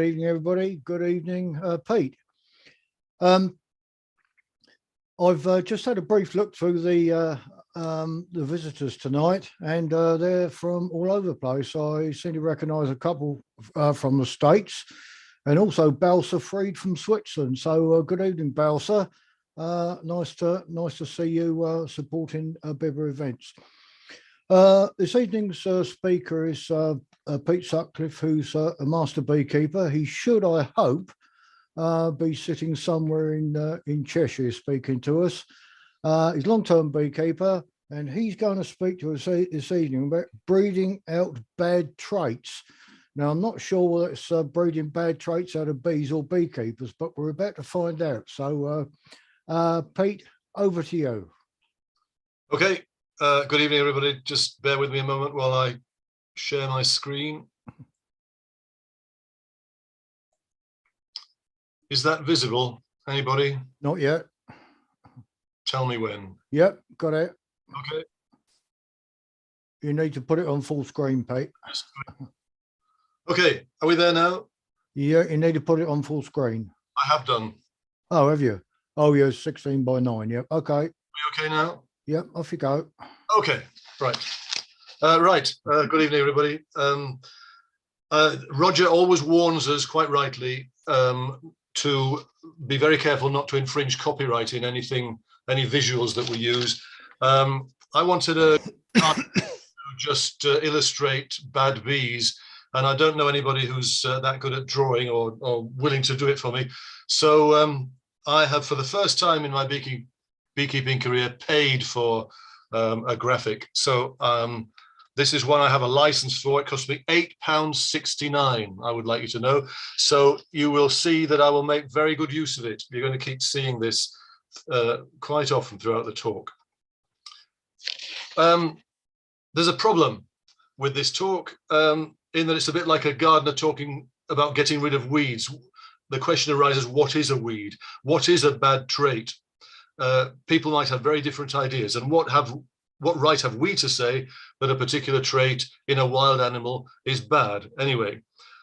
Good evening, everybody. Good evening, Pete. I've just had a brief look through the visitors tonight, and they're from all over the place. I seem to recognise a couple from the States, and also Balsa Freed from Switzerland. So good evening, Balsa. Nice to see you supporting BIBBA events. This evening's speaker is Pete Sutcliffe, who's a master beekeeper. He should, I hope, be sitting somewhere in Cheshire speaking to us. He's a long-term beekeeper, and he's going to speak to us this evening about breeding out bad traits. Now, I'm not sure whether it's breeding bad traits out of bees or beekeepers, but we're about to find out. So, Pete, over to you. Okay. Good evening, everybody. Just bear with me a moment while I share my screen. Is that visible? Anybody? Not yet. Tell me when. Yep, got it. Okay. You need to put it on full screen, Pete. Okay, are we there now? Yeah, you need to put it on full screen. I have done. Oh, have you? Oh, yeah, 16:9. Yep. Okay. Are we okay now? Yep, off you go. Okay, right. Good evening, everybody. Roger always warns us, quite rightly, to be very careful not to infringe copyright in any visuals that we use. I wanted to just illustrate bad bees, and I don't know anybody who's that good at drawing or willing to do it for me. So I have, for the first time in my beekeeping career, paid for a graphic. So this is one I have a license for. It cost me £8.69, I would like you to know. So you will see that I will make very good use of it. You're going to keep seeing this quite often throughout the talk. There's a problem with this talk in that it's a bit like a gardener talking about getting rid of weeds. The question arises, what is a weed? What is a bad trait? People might have very different ideas, and what right have we to say that a particular trait in a wild animal is bad anyway?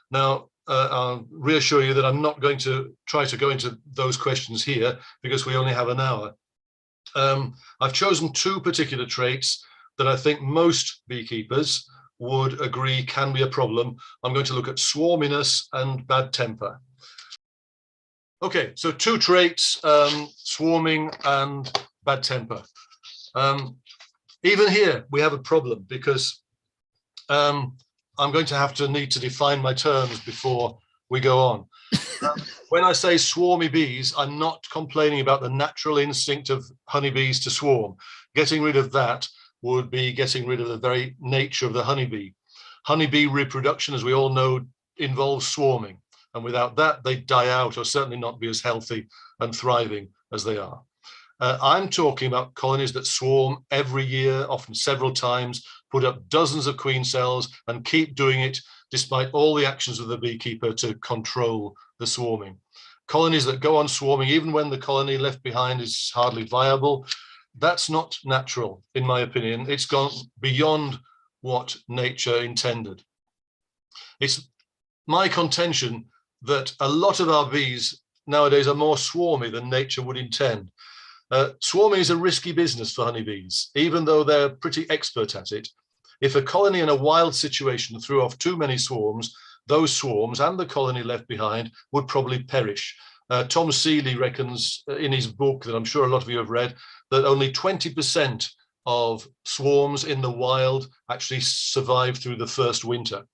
Now, I'll reassure you that I'm not going to try to go into those questions here because we only have an hour. I've chosen two particular traits that I think most beekeepers would agree can be a problem. I'm going to look at swarminess and bad temper. Okay, so two traits, swarming and bad temper. Even here, we have a problem because I'm going to need to define my terms before we go on. When I say swarmy bees, I'm not complaining about the natural instinct of honeybees to swarm. Getting rid of that would be getting rid of the very nature of the honeybee. Honeybee reproduction, as we all know, involves swarming. And without that, they die out or certainly not be as healthy and thriving as they are. I'm talking about colonies that swarm every year, often several times, put up dozens of queen cells and keep doing it despite all the actions of the beekeeper to control the swarming. Colonies that go on swarming even when the colony left behind is hardly viable. That's not natural, in my opinion. It's gone beyond what nature intended. It's my contention that a lot of our bees nowadays are more swarmy than nature would intend. Swarming is a risky business for honeybees, even though they're pretty expert at it. If a colony in a wild situation threw off too many swarms, those swarms and the colony left behind would probably perish. Tom Seeley reckons in his book that I'm sure a lot of you have read that only 20% of swarms in the wild actually survive through the first winter.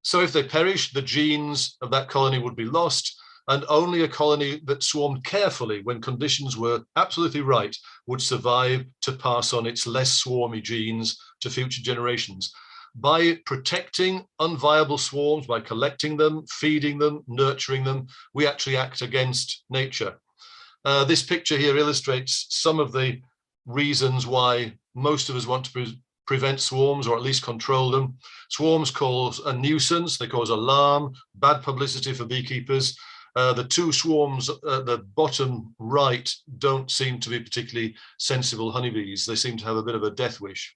So if they perish, the genes of that colony would be lost, and only a colony that swarmed carefully when conditions were absolutely right would survive to pass on its less swarmy genes to future generations. By protecting unviable swarms, by collecting them, feeding them, nurturing them, we actually act against nature. This picture here illustrates some of the reasons why most of us want to prevent swarms or at least control them. Swarms cause a nuisance, they cause alarm, bad publicity for beekeepers. The two swarms at the bottom right don't seem to be particularly sensible honeybees. They seem to have a bit of a death wish.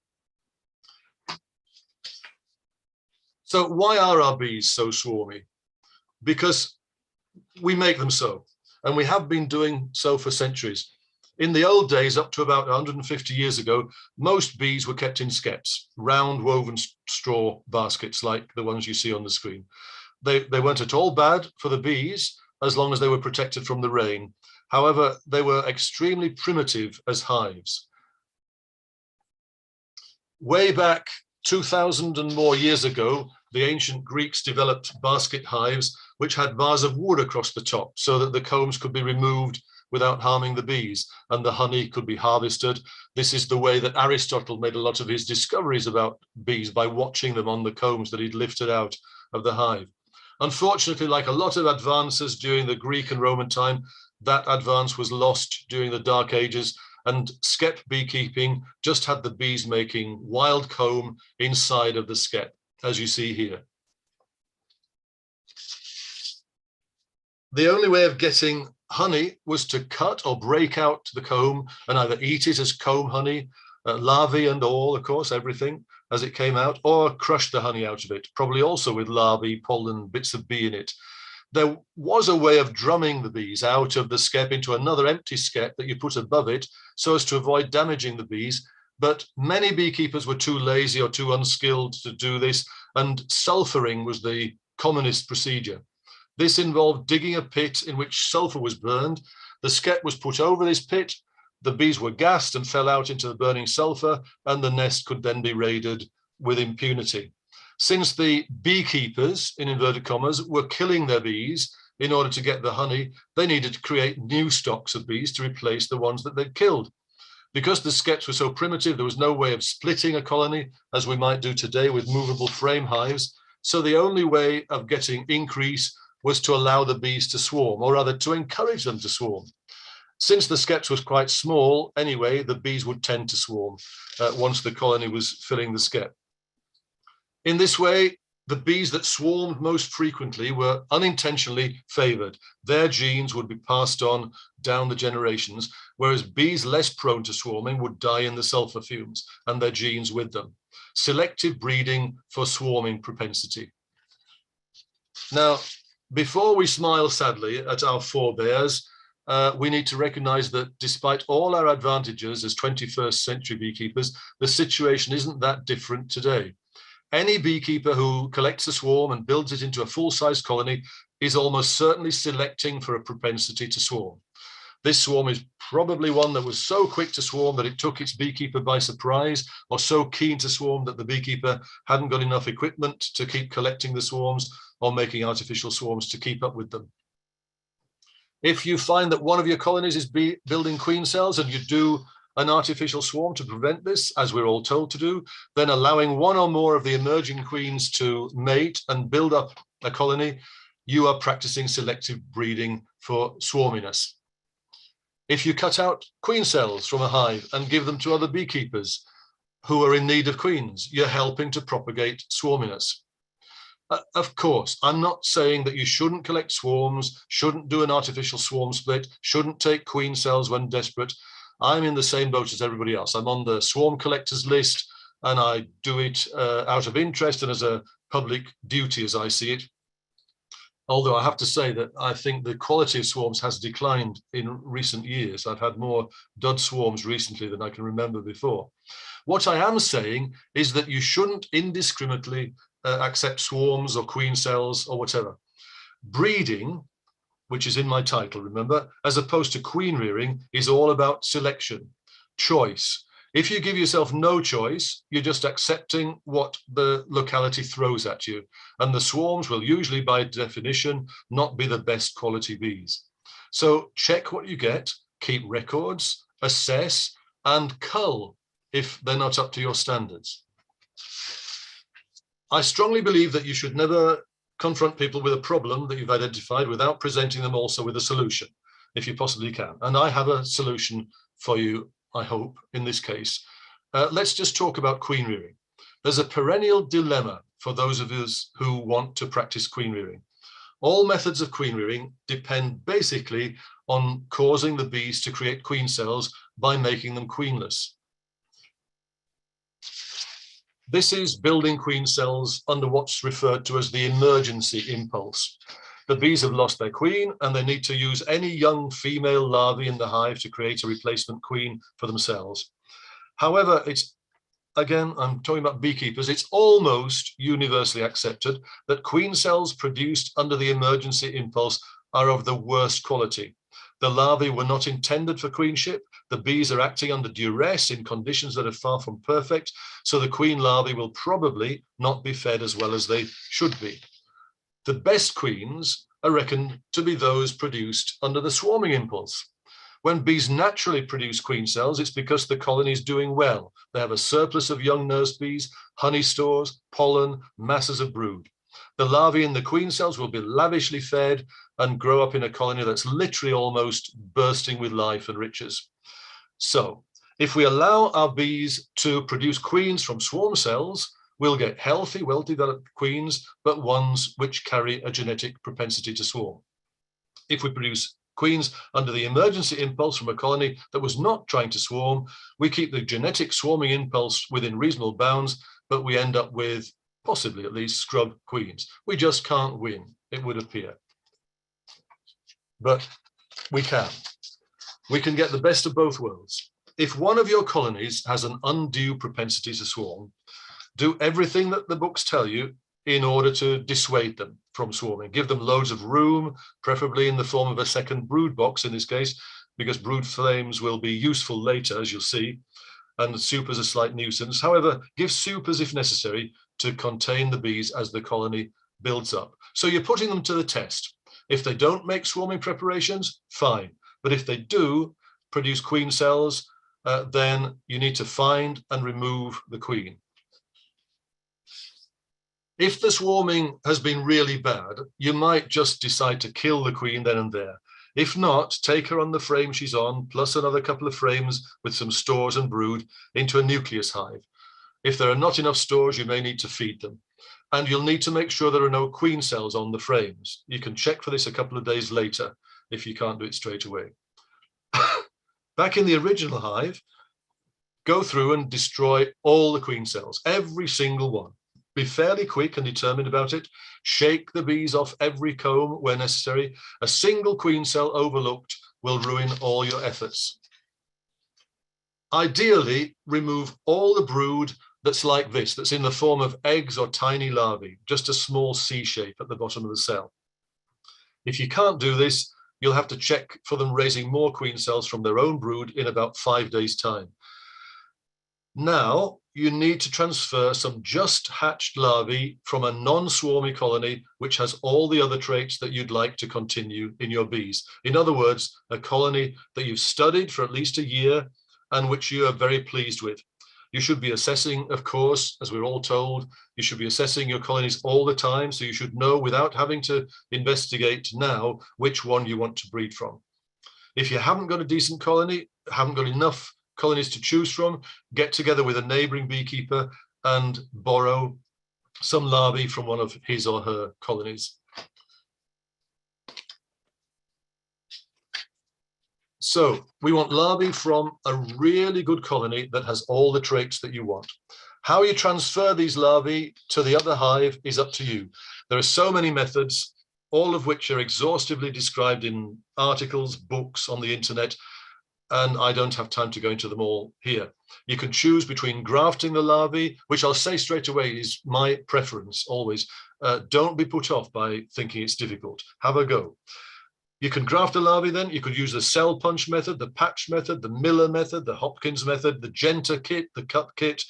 So why are our bees so swarmy? because we make them so, and we have been doing so for centuries. In the old days, up to about 150 years ago, most bees were kept in skeps, round woven straw baskets like the ones you see on the screen. They weren't at all bad for the bees as long as they were protected from the rain. However, they were extremely primitive as hives. Way back 2000 and more years ago, the ancient Greeks developed basket hives which had bars of wood across the top so that the combs could be removed without harming the bees, and the honey could be harvested. This is the way that Aristotle made a lot of his discoveries about bees, by watching them on the combs that he'd lifted out of the hive. Unfortunately, like a lot of advances during the Greek and Roman time, that advance was lost during the Dark Ages, and skep beekeeping just had the bees making wild comb inside of the skep, as you see here. The only way of getting honey was to cut or break out the comb and either eat it as comb honey, larvae and all, of course, everything as it came out, or crush the honey out of it, probably also with larvae, pollen, bits of bee in it. There was a way of drumming the bees out of the skep into another empty skep that you put above it so as to avoid damaging the bees, but many beekeepers were too lazy or too unskilled to do this, and sulfuring was the commonest procedure. This involved digging a pit in which sulfur was burned. The skep was put over this pit, the bees were gassed and fell out into the burning sulfur, and the nest could then be raided with impunity. Since the beekeepers, in inverted commas, were killing their bees in order to get the honey, they needed to create new stocks of bees to replace the ones that they'd killed. Because the skeps were so primitive, there was no way of splitting a colony as we might do today with movable frame hives. So the only way of getting increase was to allow the bees to swarm, or rather to encourage them to swarm. Since the skeps was quite small anyway, the bees would tend to swarm once the colony was filling the skep. In this way, the bees that swarmed most frequently were unintentionally favored. Their genes would be passed on down the generations, whereas bees less prone to swarming would die in the sulfur fumes, and their genes with them. Selective breeding for swarming propensity. Now, before we smile sadly at our forebears, we need to recognize that despite all our advantages as 21st century beekeepers, the situation isn't that different today. Any beekeeper who collects a swarm and builds it into a full-size colony is almost certainly selecting for a propensity to swarm. This swarm is probably one that was so quick to swarm that it took its beekeeper by surprise, or so keen to swarm that the beekeeper hadn't got enough equipment to keep collecting the swarms or making artificial swarms to keep up with them. If you find that one of your colonies is building queen cells and you do an artificial swarm to prevent this, as we're all told to do, then allowing one or more of the emerging queens to mate and build up a colony, you are practicing selective breeding for swarminess. If you cut out queen cells from a hive and give them to other beekeepers who are in need of queens, you're helping to propagate swarminess. Of course, I'm not saying that you shouldn't collect swarms, shouldn't do an artificial swarm split, shouldn't take queen cells when desperate. I'm in the same boat as everybody else. I'm on the swarm collectors list, and I do it out of interest and as a public duty as I see it. Although I have to say that I think the quality of swarms has declined in recent years. I've had more dud swarms recently than I can remember before. What I am saying is that you shouldn't indiscriminately accept swarms or queen cells or whatever. Breeding, which is in my title, remember, as opposed to queen rearing, is all about selection, choice. If you give yourself no choice, you're just accepting what the locality throws at you. And the swarms will usually, by definition, not be the best quality bees. So check what you get, keep records, assess, and cull if they're not up to your standards. I strongly believe that you should never confront people with a problem that you've identified without presenting them also with a solution, if you possibly can. And I have a solution for you, I hope, in this case. Let's just talk about queen rearing. There's a perennial dilemma for those of us who want to practice queen rearing. All methods of queen rearing depend basically on causing the bees to create queen cells by making them queenless. This is building queen cells under what's referred to as the emergency impulse. The bees have lost their queen and they need to use any young female larvae in the hive to create a replacement queen for themselves. However, again, I'm talking about beekeepers, it's almost universally accepted that queen cells produced under the emergency impulse are of the worst quality. The larvae were not intended for queenship. The bees are acting under duress in conditions that are far from perfect, so the queen larvae will probably not be fed as well as they should be. The best queens are reckoned to be those produced under the swarming impulse. When bees naturally produce queen cells, it's because the colony is doing well. They have a surplus of young nurse bees, honey stores, pollen, masses of brood. The larvae in the queen cells will be lavishly fed and grow up in a colony that's literally almost bursting with life and riches. So if we allow our bees to produce queens from swarm cells, we'll get healthy, well-developed queens, but ones which carry a genetic propensity to swarm. If we produce queens under the emergency impulse from a colony that was not trying to swarm, we keep the genetic swarming impulse within reasonable bounds, but we end up with, possibly at least, scrub queens. We just can't win, it would appear. But we can. We can get the best of both worlds. If one of your colonies has an undue propensity to swarm, do everything that the books tell you in order to dissuade them from swarming. Give them loads of room, preferably in the form of a second brood box in this case, because brood frames will be useful later, as you'll see, and soup is a slight nuisance. However, give supers if necessary to contain the bees as the colony builds up. So you're putting them to the test. If they don't make swarming preparations, fine. But if they do produce queen cells, then you need to find and remove the queen. If the swarming has been really bad, you might just decide to kill the queen then and there. If not, take her on the frame she's on, plus another couple of frames with some stores and brood into a nucleus hive. If there are not enough stores, you may need to feed them. And you'll need to make sure there are no queen cells on the frames. You can check for this a couple of days later if you can't do it straight away. Back in the original hive, go through and destroy all the queen cells, every single one. Be fairly quick and determined about it. Shake the bees off every comb where necessary. A single queen cell overlooked will ruin all your efforts. Ideally, remove all the brood that's like this, that's in the form of eggs or tiny larvae, just a small C shape at the bottom of the cell. If you can't do this, you'll have to check for them raising more queen cells from their own brood in about 5 days' time. Now, you need to transfer some just hatched larvae from a non-swarmy colony, which has all the other traits that you'd like to continue in your bees. In other words, a colony that you've studied for at least a year and which you are very pleased with. You should be assessing, of course, as we're all told, you should be assessing your colonies all the time, so you should know without having to investigate now which one you want to breed from. If you haven't got a decent colony, haven't got enough colonies to choose from, get together with a neighboring beekeeper and borrow some larvae from one of his or her colonies. So we want larvae from a really good colony that has all the traits that you want. How you transfer these larvae to the other hive is up to you. There are so many methods, all of which are exhaustively described in articles, books on the internet, and I don't have time to go into them all here. You can choose between grafting the larvae, which I'll say straight away is my preference always. Don't be put off by thinking it's difficult. Have a go. You can graft a larvae then. You could use the cell punch method, the patch method, the Miller method, the Hopkins method, the Genta kit, the cut kit.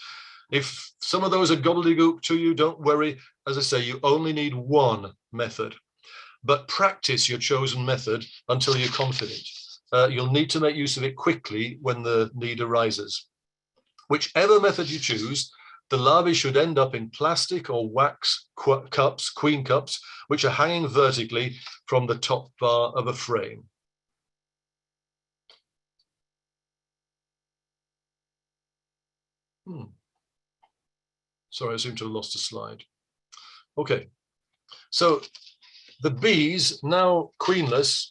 If some of those are gobbledygook to you, don't worry. As I say, you only need one method, but practice your chosen method until you're confident. You'll need to make use of it quickly when the need arises. Whichever method you choose, the larvae should end up in plastic or wax cups, queen cups, which are hanging vertically from the top bar of a frame. Sorry, I seem to have lost a slide. Okay, so the bees, now queenless,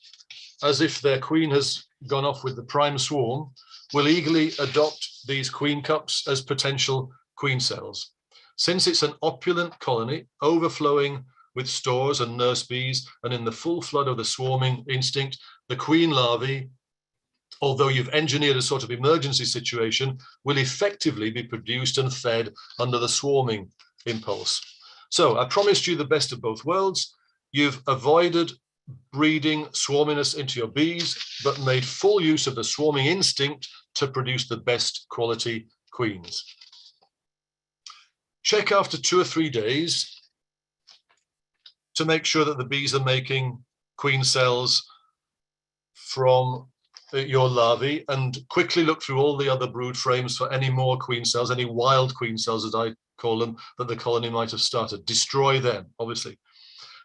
as if their queen has gone off with the prime swarm, will eagerly adopt these queen cups as potential queen cells. Since it's an opulent colony, overflowing with stores and nurse bees, and in the full flood of the swarming instinct, the queen larvae, although you've engineered a sort of emergency situation, will effectively be produced and fed under the swarming impulse. So I promised you the best of both worlds. You've avoided breeding swarminess into your bees, but made full use of the swarming instinct to produce the best quality queens. Check after 2 or 3 days to make sure that the bees are making queen cells from your larvae, and quickly look through all the other brood frames for any more queen cells, any wild queen cells, as I call them, that the colony might have started. Destroy them, obviously.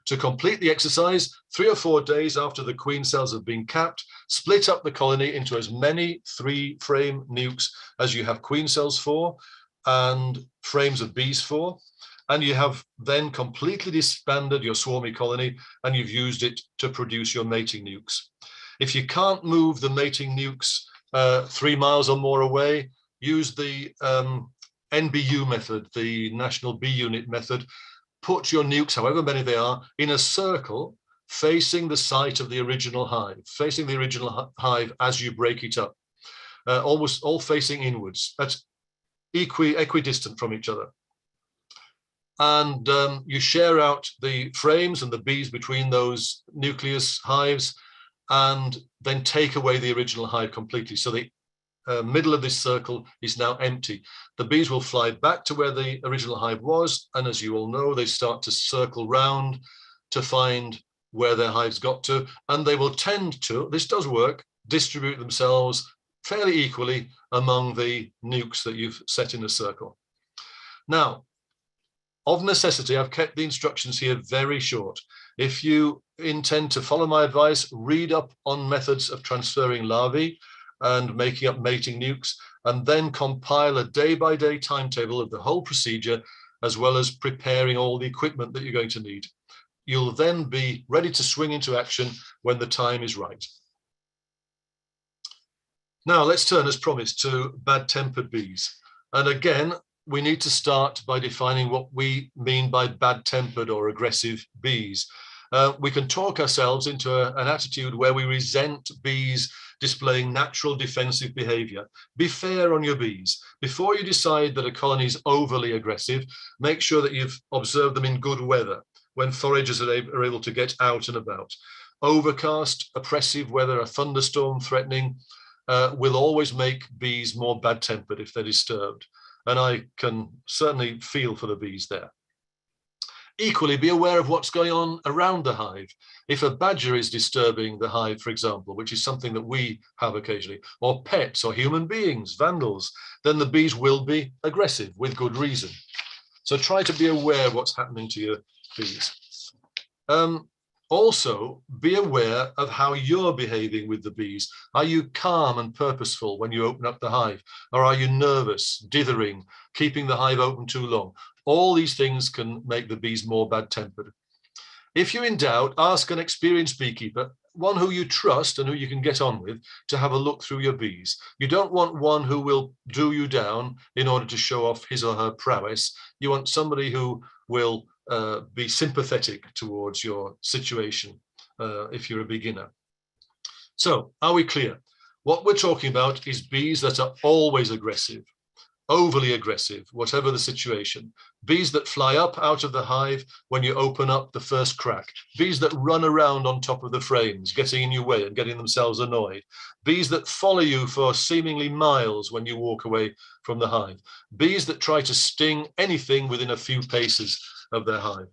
To complete the exercise, 3 or 4 days after the queen cells have been capped, split up the colony into as many 3-frame nukes as you have queen cells for and frames of bees for, and you have then completely disbanded your swarmy colony, and you've used it to produce your mating nukes. If you can't move the mating nukes 3 miles or more away, use the NBU method, the National Bee Unit method. Put your nukes, however many they are, in a circle facing the site of the original hive, facing the original hive as you break it up, almost all facing inwards. That's equidistant from each other. And you share out the frames and the bees between those nucleus hives, and then take away the original hive completely. So the middle of this circle is now empty. The bees will fly back to where the original hive was, and as you all know, they start to circle round to find where their hives got to, and they will tend to, this does work, distribute themselves fairly equally among the nukes that you've set in a circle. Now, of necessity, I've kept the instructions here very short. If you intend to follow my advice, read up on methods of transferring larvae and making up mating nukes, and then compile a day-by-day timetable of the whole procedure, as well as preparing all the equipment that you're going to need. You'll then be ready to swing into action when the time is right. Now let's turn, as promised, to bad-tempered bees. And again, we need to start by defining what we mean by bad-tempered or aggressive bees. We can talk ourselves into an attitude where we resent bees displaying natural defensive behavior. Be fair on your bees. Before you decide that a colony is overly aggressive, make sure that you've observed them in good weather, when foragers are able to get out and about. Overcast, oppressive weather, a thunderstorm threatening, will always make bees more bad-tempered if they're disturbed. And I can certainly feel for the bees there. Equally, be aware of what's going on around the hive. If a badger is disturbing the hive, for example, which is something that we have occasionally, or pets or human beings, vandals, then the bees will be aggressive with good reason. So try to be aware of what's happening to your bees. Also, be aware of how you're behaving with the bees. Are you calm and purposeful when you open up the hive? Or are you nervous, dithering, keeping the hive open too long? All these things can make the bees more bad-tempered. If you're in doubt, ask an experienced beekeeper, one who you trust and who you can get on with, to have a look through your bees. You don't want one who will do you down in order to show off his or her prowess. You want somebody who will be sympathetic towards your situation if you're a beginner. So, are we clear? What we're talking about is bees that are always aggressive, overly aggressive, whatever the situation. Bees that fly up out of the hive when you open up the first crack. Bees that run around on top of the frames, getting in your way and getting themselves annoyed. Bees that follow you for seemingly miles when you walk away from the hive. Bees that try to sting anything within a few paces of their hive.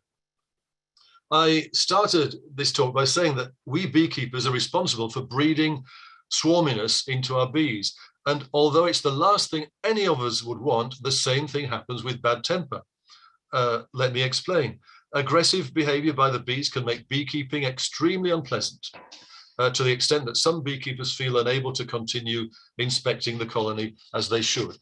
I started this talk by saying that we beekeepers are responsible for breeding swarminess into our bees. And although it's the last thing any of us would want, the same thing happens with bad temper. Let me explain. Aggressive behavior by the bees can make beekeeping extremely unpleasant, to the extent that some beekeepers feel unable to continue inspecting the colony as they should.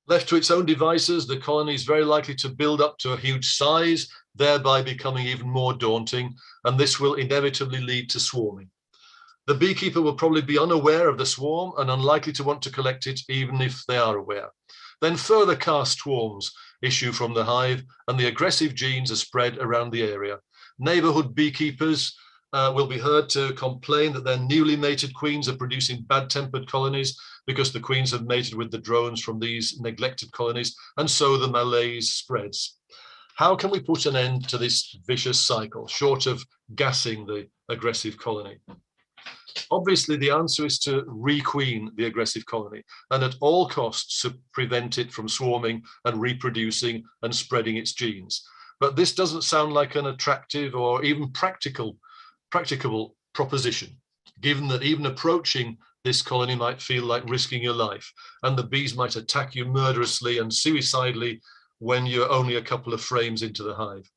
Left to its own devices, the colony is very likely to build up to a huge size, thereby becoming even more daunting, and this will inevitably lead to swarming. The beekeeper will probably be unaware of the swarm and unlikely to want to collect it, even if they are aware. Then further cast swarms issue from the hive, and the aggressive genes are spread around the area. Neighborhood beekeepers will be heard to complain that their newly mated queens are producing bad-tempered colonies because the queens have mated with the drones from these neglected colonies, and so the malaise spreads. How can we put an end to this vicious cycle, short of gassing the aggressive colony? Obviously, the answer is to requeen the aggressive colony and at all costs to prevent it from swarming and reproducing and spreading its genes. But this doesn't sound like an attractive or even practicable proposition, given that even approaching this colony might feel like risking your life, and the bees might attack you murderously and suicidally when you're only a couple of frames into the hive.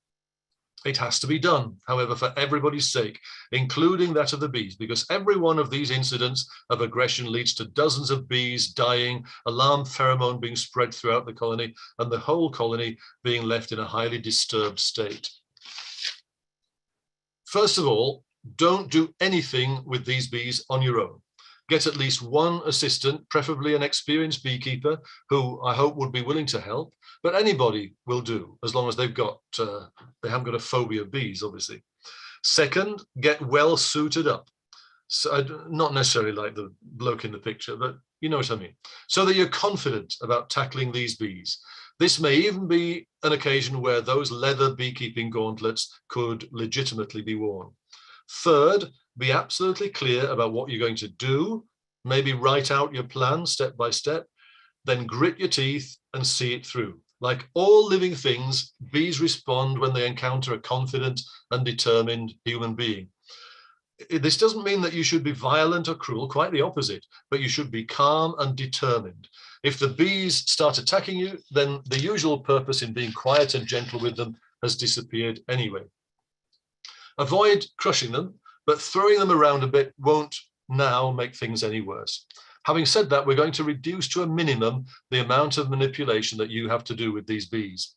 It has to be done, however, for everybody's sake, including that of the bees, because every one of these incidents of aggression leads to dozens of bees dying, alarm pheromone being spread throughout the colony, and the whole colony being left in a highly disturbed state. First of all, don't do anything with these bees on your own. Get at least one assistant, preferably an experienced beekeeper, who I hope would be willing to help, but anybody will do, as long as they haven't got a phobia of bees, obviously. Second, get well suited up. So, not necessarily like the bloke in the picture, but you know what I mean. So that you're confident about tackling these bees. This may even be an occasion where those leather beekeeping gauntlets could legitimately be worn. Third, be absolutely clear about what you're going to do. Maybe write out your plan step by step, then grit your teeth and see it through. Like all living things, bees respond when they encounter a confident and determined human being. This doesn't mean that you should be violent or cruel, quite the opposite, but you should be calm and determined. If the bees start attacking you, then the usual purpose in being quiet and gentle with them has disappeared anyway. Avoid crushing them, but throwing them around a bit won't now make things any worse. Having said that, we're going to reduce to a minimum the amount of manipulation that you have to do with these bees.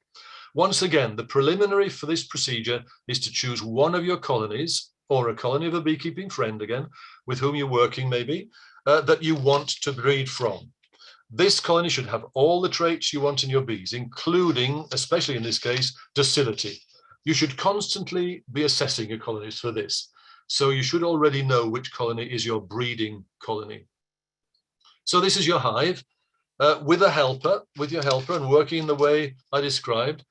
Once again, the preliminary for this procedure is to choose one of your colonies, or a colony of a beekeeping friend again, with whom you're working maybe, that you want to breed from. This colony should have all the traits you want in your bees, including, especially in this case, docility. You should constantly be assessing your colonies for this. So you should already know which colony is your breeding colony. So this is your hive with your helper and working in the way I described.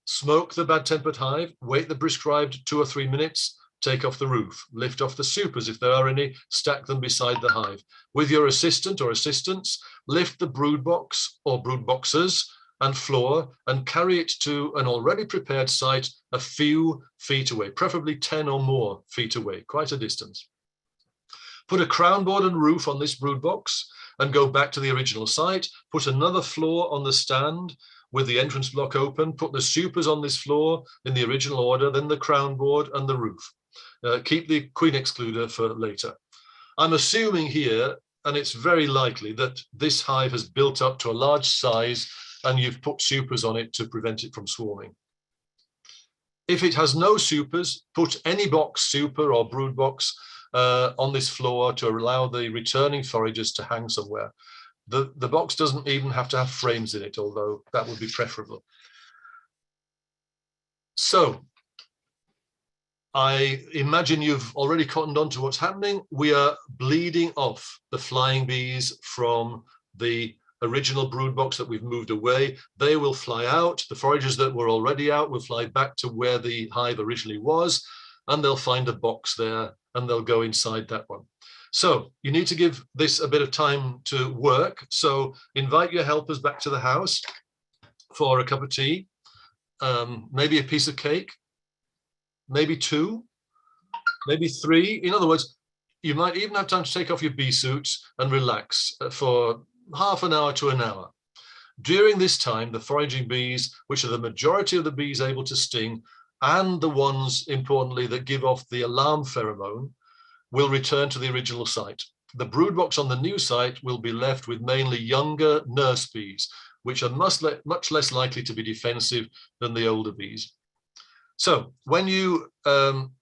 Smoke the bad-tempered hive, wait the prescribed 2 or 3 minutes, take off the roof, lift off the supers if there are any, stack them beside the hive. With your assistant or assistants, lift the brood box or brood boxes and floor and carry it to an already prepared site a few feet away, preferably 10 or more feet away, quite a distance. Put a crown board and roof on this brood box and go back to the original site. Put another floor on the stand with the entrance block open. Put the supers on this floor in the original order, then the crown board and the roof. Keep the queen excluder for later. I'm assuming here, and it's very likely, that this hive has built up to a large size and you've put supers on it to prevent it from swarming. If it has no supers, put any box, super or brood box, on this floor to allow the returning foragers to hang somewhere. The box doesn't even have to have frames in it, although that would be preferable. So I imagine you've already cottoned on to what's happening. We are bleeding off the flying bees from the original brood box that we've moved away. They will fly out. The foragers that were already out will fly back to where the hive originally was, and they'll find a box there and they'll go inside that one. So you need to give this a bit of time to work. So invite your helpers back to the house for a cup of tea, maybe a piece of cake, maybe 2, maybe 3. In other words, you might even have time to take off your bee suits and relax for half an hour to an hour. During this time, the foraging bees, which are the majority of the bees able to sting, and the ones, importantly, that give off the alarm pheromone, will return to the original site. The brood box on the new site will be left with mainly younger nurse bees, which are much less likely to be defensive than the older bees. So when you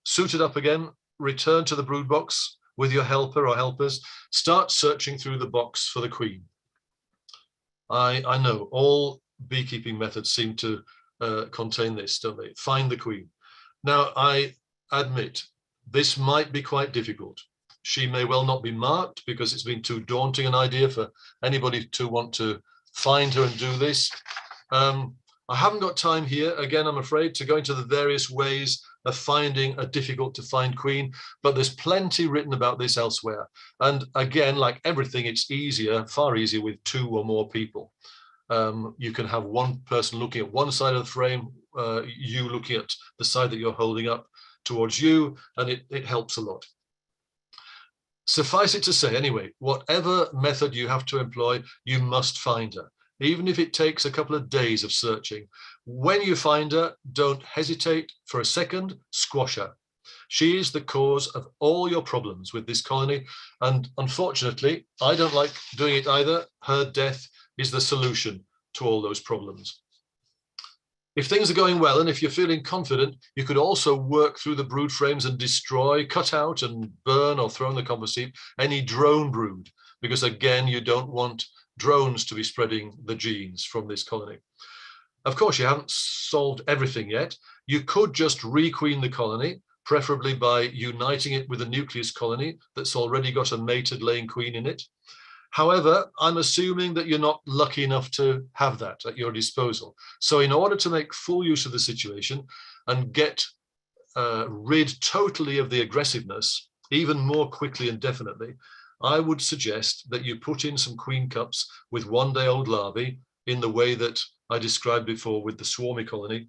suit it up again, return to the brood box with your helper or helpers, start searching through the box for the queen. I know all beekeeping methods seem to contain this, don't they? Find the queen. Now, I admit this might be quite difficult. She may well not be marked because it's been too daunting an idea for anybody to want to find her and do this. I haven't got time here, again, I'm afraid, to go into the various ways of finding a difficult to find queen, but there's plenty written about this elsewhere. And again, like everything, it's easier, far easier with 2 or more people. You can have one person looking at one side of the frame, you looking at the side that you're holding up towards you, and it helps a lot. Suffice it to say, anyway, whatever method you have to employ, you must find her, even if it takes a couple of days of searching. When you find her, don't hesitate for a second, squash her. She is the cause of all your problems with this colony, and unfortunately, I don't like doing it either. Her death is the solution to all those problems. If things are going well, and if you're feeling confident, you could also work through the brood frames and destroy, cut out and burn or throw in the compost heap any drone brood, because again, you don't want drones to be spreading the genes from this colony. Of course, you haven't solved everything yet. You could just requeen the colony, preferably by uniting it with a nucleus colony that's already got a mated laying queen in it. However, I'm assuming that you're not lucky enough to have that at your disposal. So in order to make full use of the situation and get rid totally of the aggressiveness, even more quickly and definitely, I would suggest that you put in some queen cups with one-day-old larvae in the way that I described before with the swarmy colony.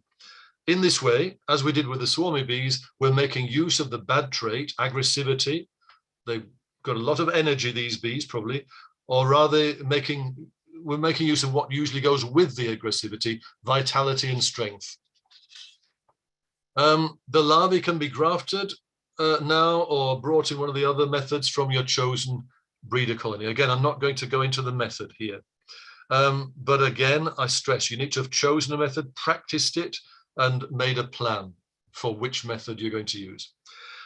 In this way, as we did with the swarmy bees, we're making use of the bad trait, aggressivity. They've got a lot of energy, these bees, probably, or rather we're making use of what usually goes with the aggressivity, vitality and strength. The larvae can be grafted now or brought in one of the other methods from your chosen breeder colony. Again, I'm not going to go into the method here. But again, I stress you need to have chosen a method, practiced it, and made a plan for which method you're going to use.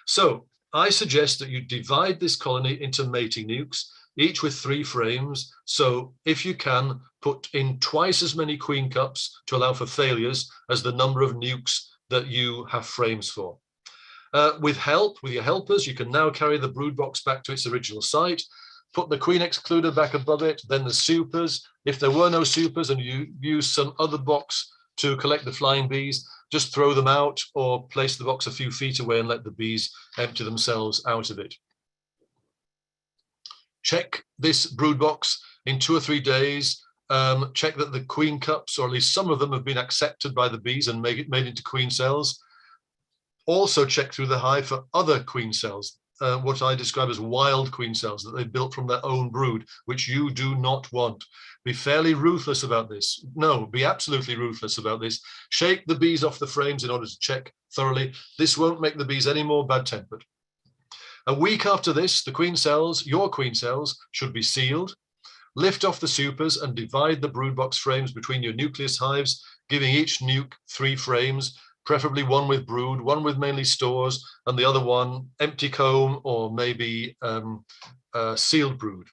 So I suggest that you divide this colony into mating nukes, each with 3 frames. So if you can, put in twice as many queen cups to allow for failures as the number of nukes that you have frames for. With your helpers, you can now carry the brood box back to its original site, put the queen excluder back above it, then the supers. If there were no supers and you use some other box to collect the flying bees, just throw them out or place the box a few feet away and let the bees empty themselves out of it. Check this brood box in 2 or 3 days. Check that the queen cups, or at least some of them, have been accepted by the bees and made into queen cells. Also check through the hive for other queen cells, what I describe as wild queen cells that they've built from their own brood, which you do not want. Be fairly ruthless about this. No, be absolutely ruthless about this. Shake the bees off the frames in order to check thoroughly. This won't make the bees any more bad-tempered. A week after this, the queen cells, your queen cells, should be sealed. Lift off the supers and divide the brood box frames between your nucleus hives, giving each nuke 3 frames, preferably one with brood, one with mainly stores, and the other one empty comb or maybe sealed brood.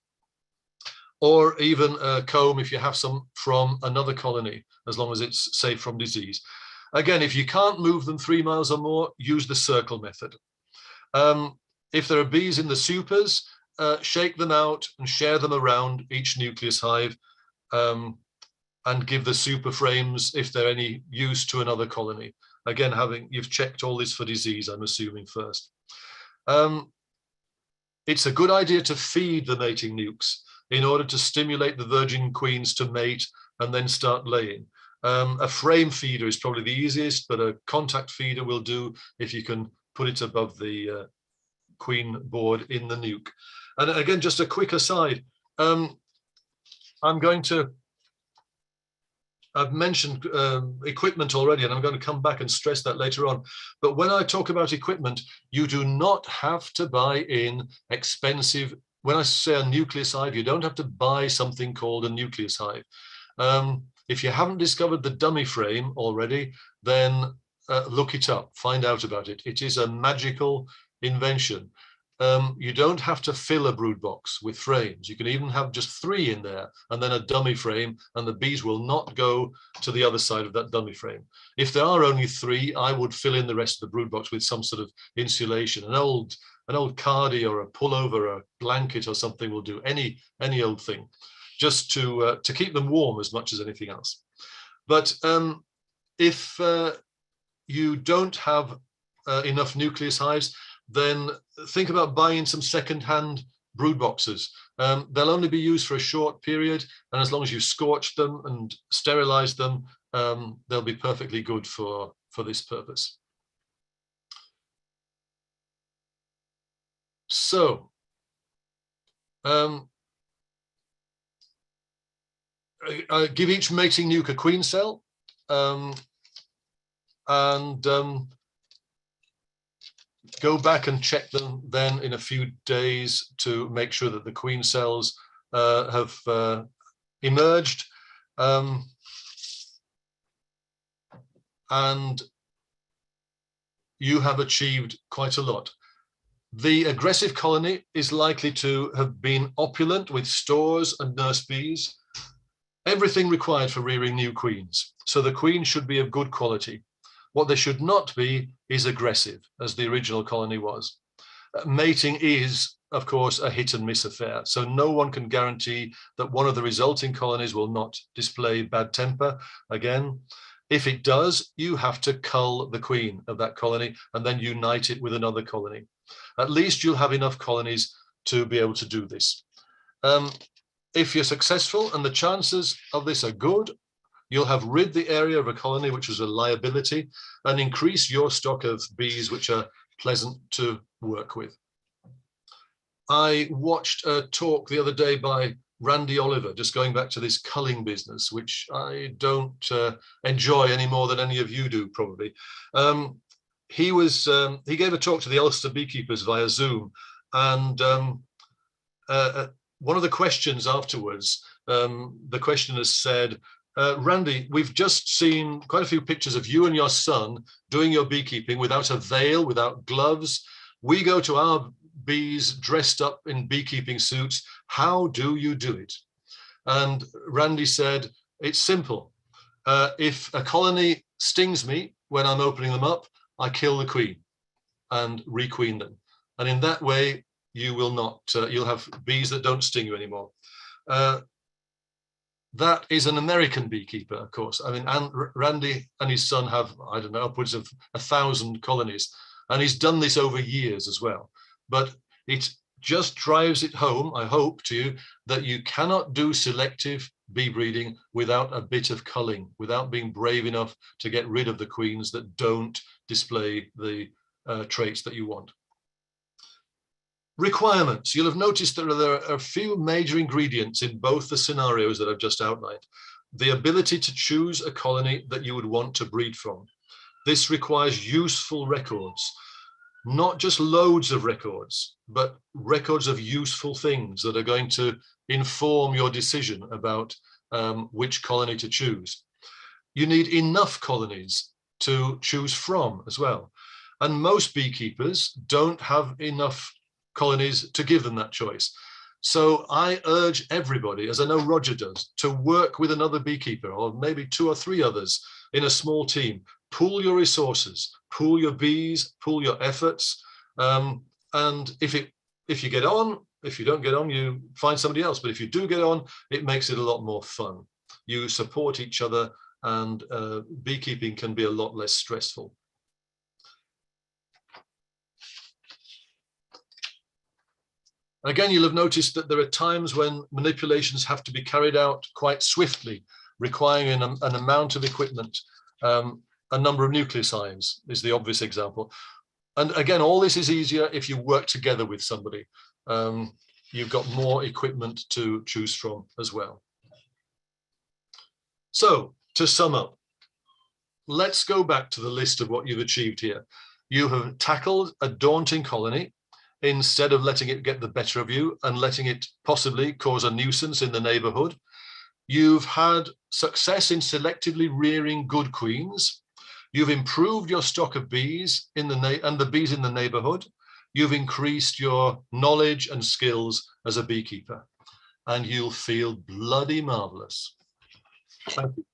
Or even a comb if you have some from another colony, as long as it's safe from disease. Again, if you can't move them 3 miles or more, use the circle method. If there are bees in the supers, shake them out and share them around each nucleus hive, and give the super frames, if they're any use, to another colony. Again, you've checked all this for disease, I'm assuming, first. It's a good idea to feed the mating nukes in order to stimulate the virgin queens to mate and then start laying. A frame feeder is probably the easiest, but a contact feeder will do if you can put it above the queen board in the nuke. And again, just a quick aside, I've mentioned equipment already, and I'm going to come back and stress that later on. But when I talk about equipment, you do not have to buy in expensive. When I say a nucleus hive, you don't have to buy something called a nucleus hive. If you haven't discovered the dummy frame already, then look it up, find out about it. It is a magical invention. You don't have to fill a brood box with frames. You can even have just 3 in there and then a dummy frame, and the bees will not go to the other side of that dummy frame. If there are only 3, I would fill in the rest of the brood box with some sort of insulation. An old cardie or a pullover or a blanket or something will do, any old thing, just to keep them warm as much as anything else. But if you don't have enough nucleus hives, then think about buying some second-hand brood boxes. They'll only be used for a short period, and as long as you scorch them and sterilize them, they'll be perfectly good for this purpose. So, give each mating nuke a queen cell, and go back and check them then in a few days to make sure that the queen cells have emerged, and you have achieved quite a lot. The aggressive colony is likely to have been opulent with stores and nurse bees, everything required for rearing new queens. So the queen should be of good quality. What they should not be is aggressive, as the original colony was. Mating is, of course, a hit and miss affair. So no one can guarantee that one of the resulting colonies will not display bad temper again. If it does, you have to cull the queen of that colony and then unite it with another colony. At least you'll have enough colonies to be able to do this. If you're successful, and the chances of this are good, you'll have rid the area of a colony which was a liability and increase your stock of bees which are pleasant to work with. I watched a talk the other day by Randy Oliver, just going back to this culling business, which I don't enjoy any more than any of you do, probably. He gave a talk to the Ulster beekeepers via Zoom, and one of the questions afterwards, the questioner said, Randy, we've just seen quite a few pictures of you and your son doing your beekeeping without a veil, without gloves. We go to our bees dressed up in beekeeping suits. How do you do it? And Randy said, it's simple. If a colony stings me when I'm opening them up, I kill the queen and requeen them. And in that way, you will not, you'll have bees that don't sting you anymore. That is an American beekeeper, of course. I mean, and Randy and his son have, I don't know, upwards of 1,000 colonies. And he's done this over years as well. But it just drives it home, I hope, to you, that you cannot do selective bee breeding without a bit of culling, without being brave enough to get rid of the queens that don't display the traits that you want. Requirements. You'll have noticed that there are a few major ingredients in both the scenarios that I've just outlined. The ability to choose a colony that you would want to breed from. This requires useful records, not just loads of records, but records of useful things that are going to inform your decision about which colony to choose. You need enough colonies to choose from as well. And most beekeepers don't have enough colonies to give them that choice. So I urge everybody, as I know Roger does, to work with another beekeeper or maybe 2 or 3 others in a small team. Pool your resources, pool your bees, pool your efforts. And if you get on, if you don't get on, you find somebody else. But if you do get on, it makes it a lot more fun. You support each other, and beekeeping can be a lot less stressful. Again, you'll have noticed that there are times when manipulations have to be carried out quite swiftly, requiring an amount of equipment. A number of nucleus hives is the obvious example. And again, all this is easier if you work together with somebody. You've got more equipment to choose from as well. So to sum up, let's go back to the list of what you've achieved here. You have tackled a daunting colony instead of letting it get the better of you and letting it possibly cause a nuisance in the neighborhood. You've had success in selectively rearing good queens. You've improved your stock of bees and the bees in the neighborhood. you've increased your knowledge and skills as a beekeeper, and you'll feel bloody marvelous. Thank you.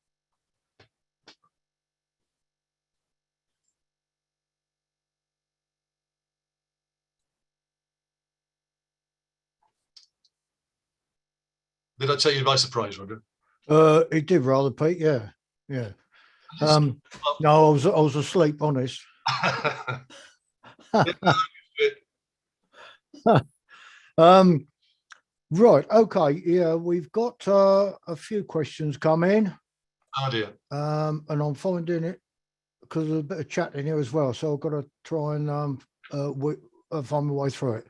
Did I take you by surprise, Roger? It did rather, Pete. Yeah, yeah. No, I was asleep, honest. Right. Okay. Yeah, we've got a few questions come in. Oh dear. And I'm finding it because there's a bit of chat in here as well. So I've got to try and find my way through it.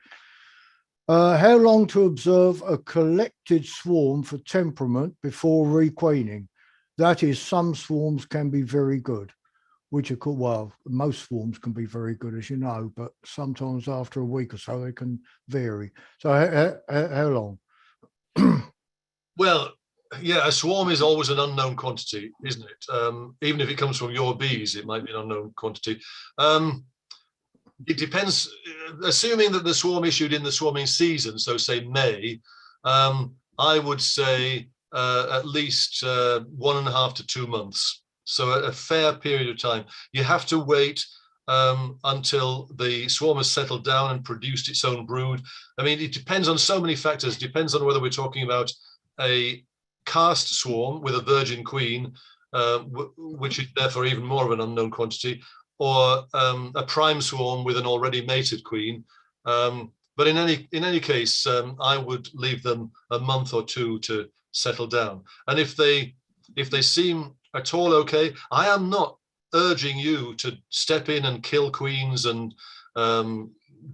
How long to observe a collected swarm for temperament before requeening? That is, some swarms can be very good, which are called, well, most swarms can be very good, as you know, but sometimes after a week or so, they can vary. So how long? Well, yeah, a swarm is always an unknown quantity, isn't it? Even if it comes from your bees, it might be an unknown quantity. It depends, assuming that the swarm issued in the swarming season, so say May, I would say at least 1.5 to 2 months. So a fair period of time. You have to wait until the swarm has settled down and produced its own brood. I mean, it depends on so many factors. It depends on whether we're talking about a cast swarm with a virgin queen, which is therefore even more of an unknown quantity, or a prime swarm with an already mated queen. But in any case, I would leave them a month or two to settle down. And if they seem at all okay, I am not urging you to step in and kill queens and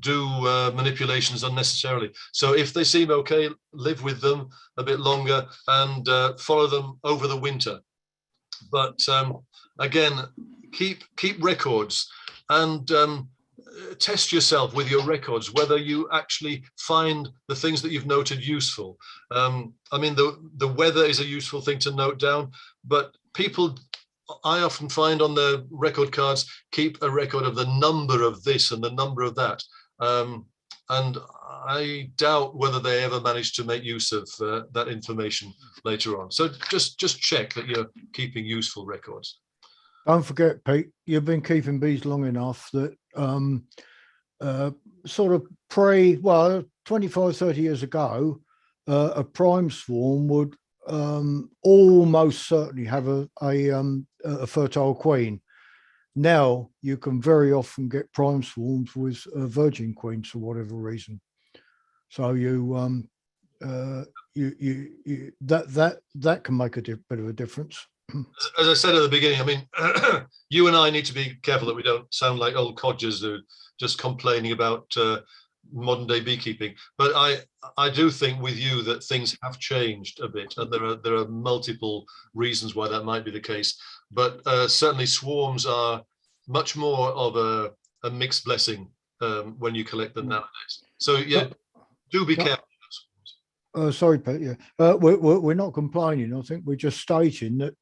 do manipulations unnecessarily. So if they seem okay, live with them a bit longer and follow them over the winter. But again, keep records and test yourself with your records, whether you actually find the things that you've noted useful. I mean, the weather is a useful thing to note down, but people, I often find on their record cards, keep a record of the number of this and the number of that. And I doubt whether they ever manage to make use of that information later on. So just check that you're keeping useful records. Don't forget, Pete, you've been keeping bees long enough that sort of 25, 30 years ago, a prime swarm would almost certainly have a fertile queen. Now you can very often get prime swarms with virgin queens for whatever reason. So that can make a bit of a difference. As I said at the beginning, I mean, you and I need to be careful that we don't sound like old codgers who are just complaining about modern day beekeeping. But I do think with you that things have changed a bit, and there are multiple reasons why that might be the case. But certainly swarms are much more of a mixed blessing when you collect them nowadays. So yeah, do be careful. Sorry, Pete. Yeah, we're not complaining. I think we're just stating that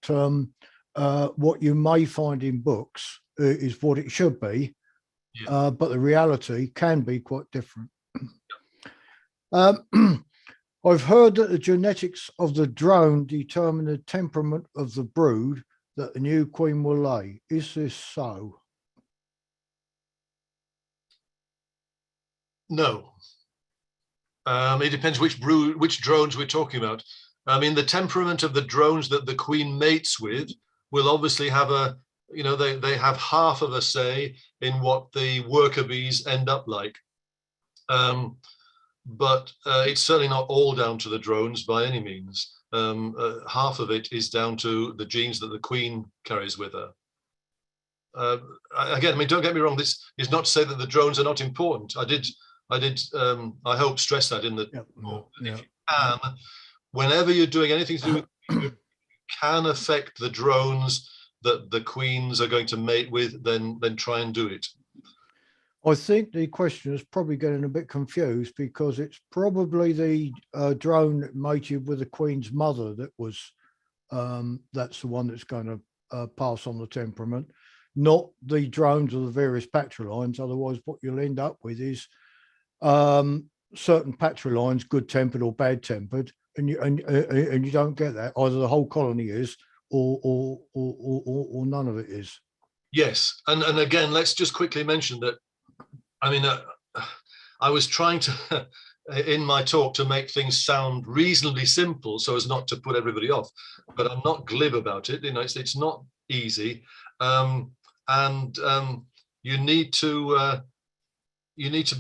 what you may find in books is what it should be, yeah. But the reality can be quite different. I've heard that the genetics of the drone determine the temperament of the brood that the new queen will lay. Is this so? No. It depends which drones we're talking about. I mean, the temperament of the drones that the queen mates with will obviously have they have half of a say in what the worker bees end up like. But it's certainly not all down to the drones by any means. Half of it is down to the genes that the queen carries with her. Again, I mean, don't get me wrong. This is not to say that the drones are not important. I hope stress that in the if you can, whenever you're doing anything to do with you can affect the drones that the queens are going to mate with, then try and do it. I think the question is probably getting a bit confused because it's probably the drone that mated with the queen's mother that was that's the one that's going to pass on the temperament, not the drones of the various patrilines. Otherwise, what you'll end up with is certain patrolines, good tempered or bad tempered, and you don't get that. Either the whole colony is, or none of it is. Yes, and again, let's just quickly mention that. I mean, I was trying to, in my talk, to make things sound reasonably simple so as not to put everybody off. But I'm not glib about it. You know, it's not easy, and you need to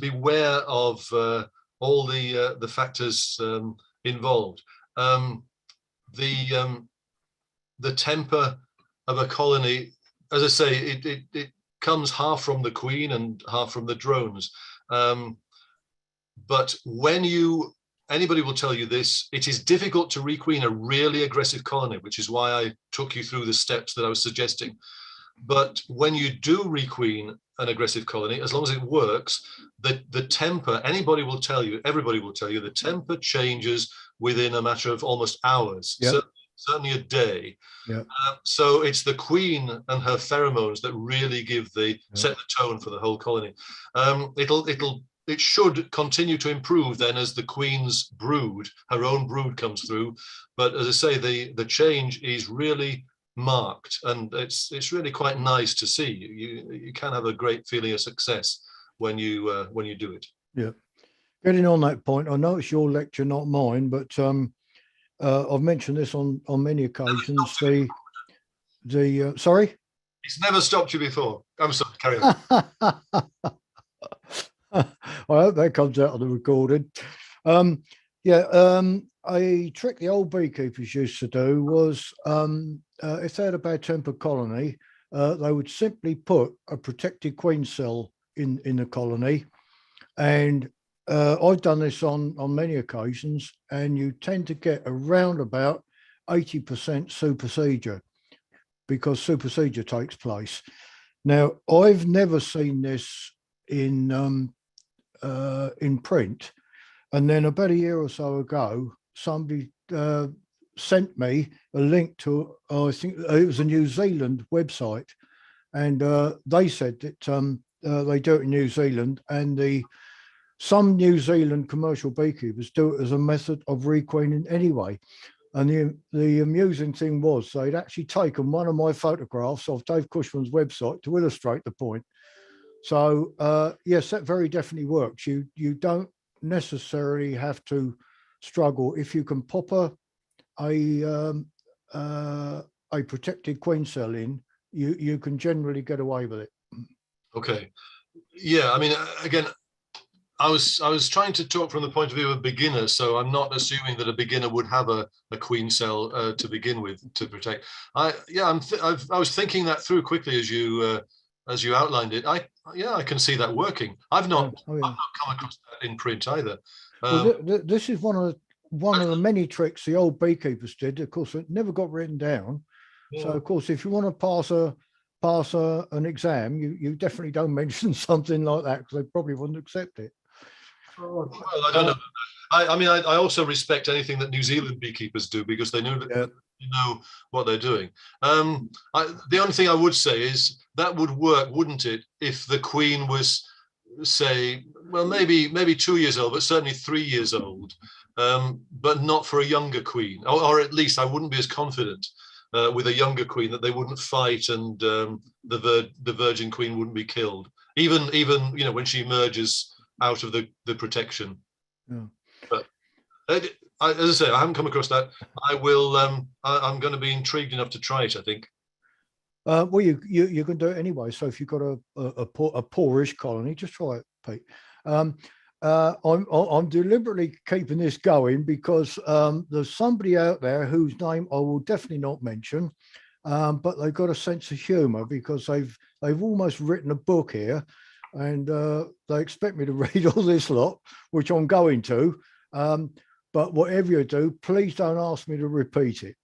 beware of all the factors involved. The temper of a colony, as I say, it comes half from the queen and half from the drones. But anybody will tell you this, it is difficult to requeen a really aggressive colony, which is why I took you through the steps that I was suggesting. But when you do requeen an aggressive colony, as long as it works, the temper, everybody will tell you, the temper changes within a matter of almost hours. Yep. Certainly a day. Yep. So it's the queen and her pheromones that really set the tone for the whole colony. It should continue to improve then as the queen's brood, her own brood, comes through. But as I say, the change is really marked, and it's really quite nice to see. You can have a great feeling of success when you do it. Yeah. Getting on that point, I know it's your lecture, not mine, but I've mentioned this on many occasions. Sorry? It's never stopped you before. I'm sorry, carry on. I hope that comes out of the recording. A trick the old beekeepers used to do was, if they had a bad tempered colony, they would simply put a protected queen cell in the colony. And I've done this on many occasions, and you tend to get around about 80% supersedure, because supersedure takes place. Now, I've never seen this in print, and then about a year or so ago, somebody sent me a link to, I think it was a New Zealand website, and they said that they do it in New Zealand, and some New Zealand commercial beekeepers do it as a method of requeening anyway. And the amusing thing was they'd actually taken one of my photographs off Dave Cushman's website to illustrate the point. So yes, that very definitely works. You don't necessarily have to struggle if you can pop a protected queen cell in. You can generally get away with it. Okay, yeah. I mean, again, I was trying to talk from the point of view of a beginner, so I'm not assuming that a beginner would have a queen cell to begin with to protect. I was thinking that through quickly as you outlined it. I can see that working. I've not come across that in print either. Well, this is one of the many tricks the old beekeepers did. Of course, it never got written down. Yeah. So, of course, if you want to pass an exam, you definitely don't mention something like that, because they probably wouldn't accept it. Well, I don't know. I mean, I also respect anything that New Zealand beekeepers do, because they know what they're doing. The only thing I would say is that would work, wouldn't it, if the queen was, say, well, maybe 2 years old, but certainly 3 years old, but not for a younger queen, or at least I wouldn't be as confident with a younger queen that they wouldn't fight, and the virgin queen wouldn't be killed, even when she emerges out of the protection. Yeah. But as I say, I haven't come across that. I will. I'm going to be intrigued enough to try it, I think. Well, you can do it anyway. So if you've got a poorish colony, just try it, Pete. I'm deliberately keeping this going because there's somebody out there whose name I will definitely not mention, but they've got a sense of humour, because they've almost written a book here, and they expect me to read all this lot, which I'm going to. But whatever you do, please don't ask me to repeat it.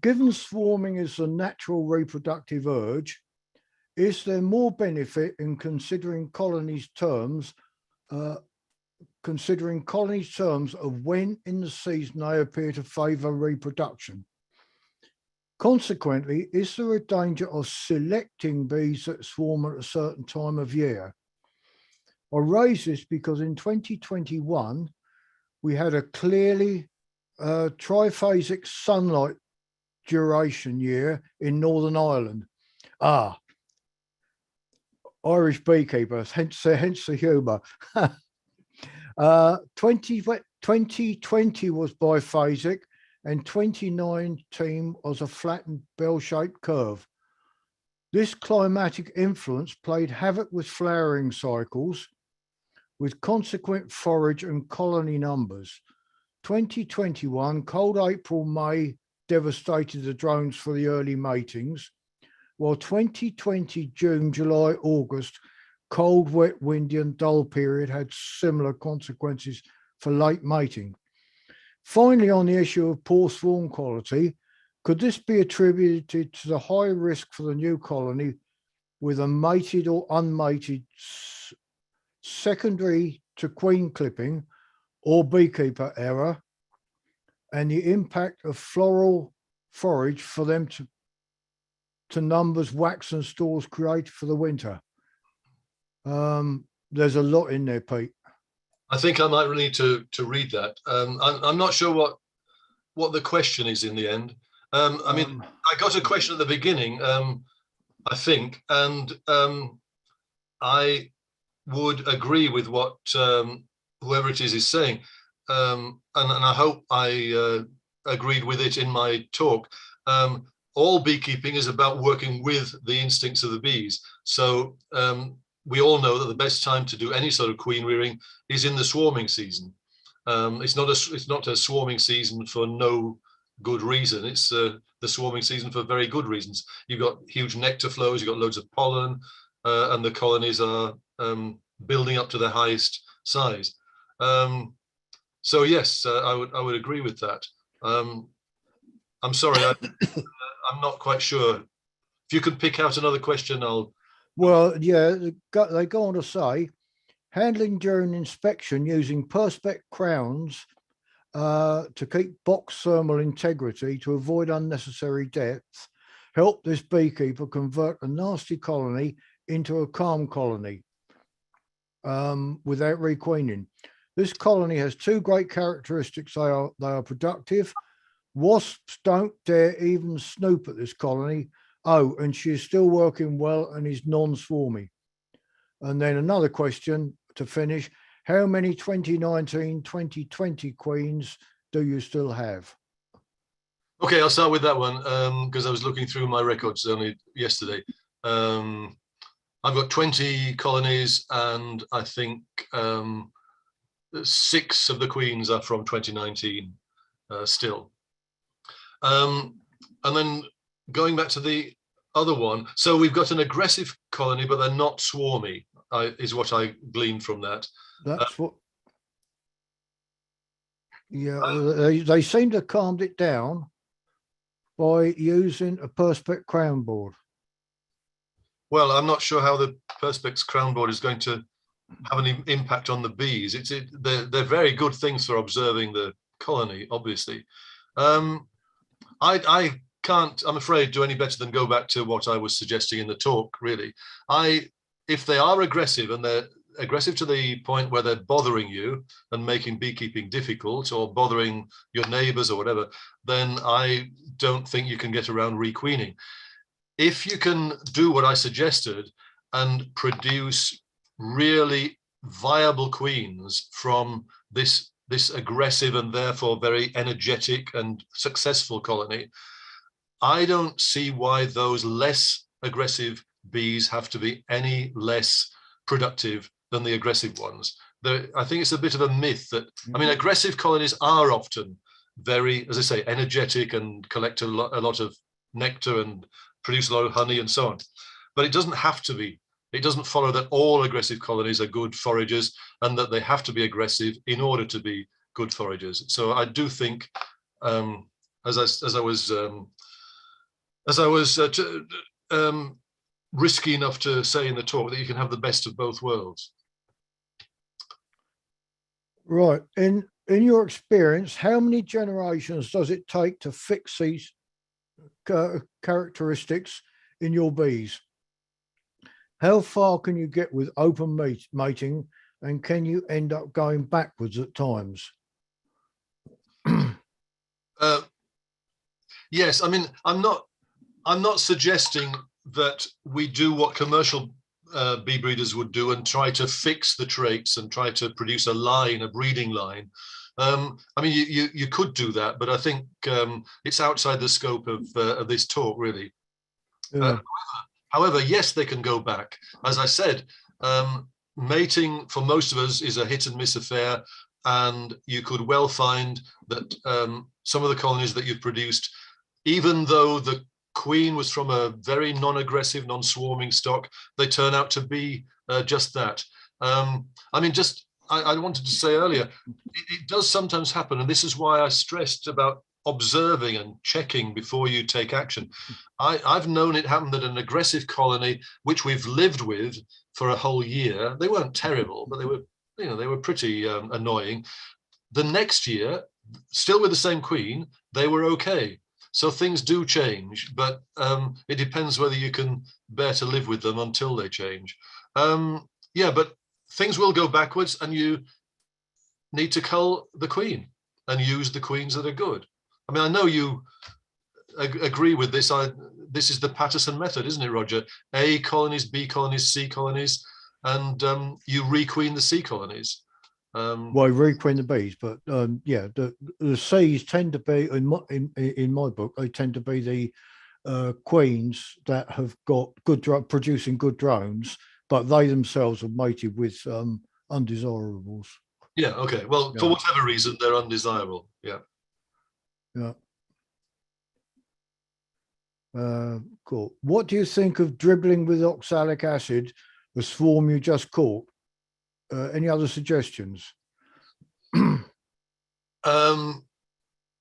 Given swarming is a natural reproductive urge, is there more benefit in considering colonies' terms of when in the season they appear to favour reproduction? Consequently, is there a danger of selecting bees that swarm at a certain time of year? I raise this because in 2021, we had a clearly triphasic sunlight duration year in Northern Ireland. Irish beekeeper, hence the humour. 2020 was biphasic and 2019 was a flattened bell-shaped curve. This climatic influence played havoc with flowering cycles, with consequent forage and colony numbers. 2021, cold April, May devastated the drones for the early matings, while 2020, June, July, August, cold, wet, windy and dull period had similar consequences for late mating. Finally, on the issue of poor swarm quality, could this be attributed to the high risk for the new colony with a mated or unmated secondary to queen clipping or beekeeper error, and the impact of floral forage for them to numbers, wax and stores created for the winter? There's a lot in there, Pete. I think I might really need to read that. I'm not sure what the question is in the end. I mean, I got a question at the beginning, I think, and I would agree with what whoever it is saying, and I hope I agreed with it in my talk. All beekeeping is about working with the instincts of the bees. So we all know that the best time to do any sort of queen rearing is in the swarming season. It's not a swarming season for no good reason. It's the swarming season for very good reasons. You've got huge nectar flows, you've got loads of pollen, and the colonies are building up to their highest size. So yes, I would agree with that. I'm sorry, I'm not quite sure. If you could pick out another question, I'll. Well, yeah, they go on to say, handling during inspection using perspex crowns to keep box thermal integrity to avoid unnecessary depth help this beekeeper convert a nasty colony into a calm colony without requeening. This colony has two great characteristics. They are productive. Wasps don't dare even snoop at this colony. Oh, and she is still working well and is non-swarmy. And then another question to finish. How many 2019, 2020 queens do you still have? Okay, I'll start with that one because I was looking through my records only yesterday. I've got 20 colonies and I think 6 of the queens are from 2019 still. And then going back to the other one, so we've got an aggressive colony, but they're not swarmy, is what I gleaned from that. That's what. Yeah, they seem to have calmed it down by using a perspex crown board. Well, I'm not sure how the perspex crown board is going to have any impact on the bees. They're very good things for observing the colony, obviously. I can't, I'm afraid, do any better than go back to what I was suggesting in the talk, really. If they are aggressive and they're aggressive to the point where they're bothering you and making beekeeping difficult or bothering your neighbors or whatever, then I don't think you can get around requeening. If you can do what I suggested and produce really viable queens from this aggressive and therefore very energetic and successful colony, I don't see why those less aggressive bees have to be any less productive than the aggressive ones. I think it's a bit of a myth that, I mean, aggressive colonies are often very, as I say, energetic and collect a lot of nectar and produce a lot of honey and so on. But it doesn't have to be. It doesn't follow that all aggressive colonies are good foragers and that they have to be aggressive in order to be good foragers. So I do think, as I was risky enough to say in the talk, that you can have the best of both worlds. Right. In your experience, how many generations does it take to fix these characteristics in your bees? How far can you get with open mating, and can you end up going backwards at times? Yes, I mean, I'm not suggesting that we do what commercial bee breeders would do and try to fix the traits and try to produce a breeding line. I mean, you could do that, but I think it's outside the scope of this talk, really. Yeah. However, yes, they can go back. As I said, mating for most of us is a hit and miss affair, and you could well find that some of the colonies that you've produced, even though the queen was from a very non-aggressive, non-swarming stock, they turn out to be just that. I mean, I wanted to say earlier, it does sometimes happen, and this is why I stressed about observing and checking before you take action. I've known it happen that an aggressive colony, which we've lived with for a whole year, they weren't terrible, but they were pretty annoying. The next year, still with the same queen, they were okay. So things do change, but it depends whether you can bear to live with them until they change. Yeah, but things will go backwards, and you need to cull the queen and use the queens that are good. I mean, I know you agree with this. This is the Patterson method, isn't it, Roger? A colonies, B colonies, C colonies, and you requeen the C colonies. Well, requeen the bees, but yeah, the C's tend to be in my book. They tend to be the queens that have got producing good drones, but they themselves are mated with undesirables. Yeah. Okay. Well, yeah. For whatever reason, they're undesirable. Yeah. Yeah. Cool. What do you think of dribbling with oxalic acid, the swarm you just caught? Any other suggestions?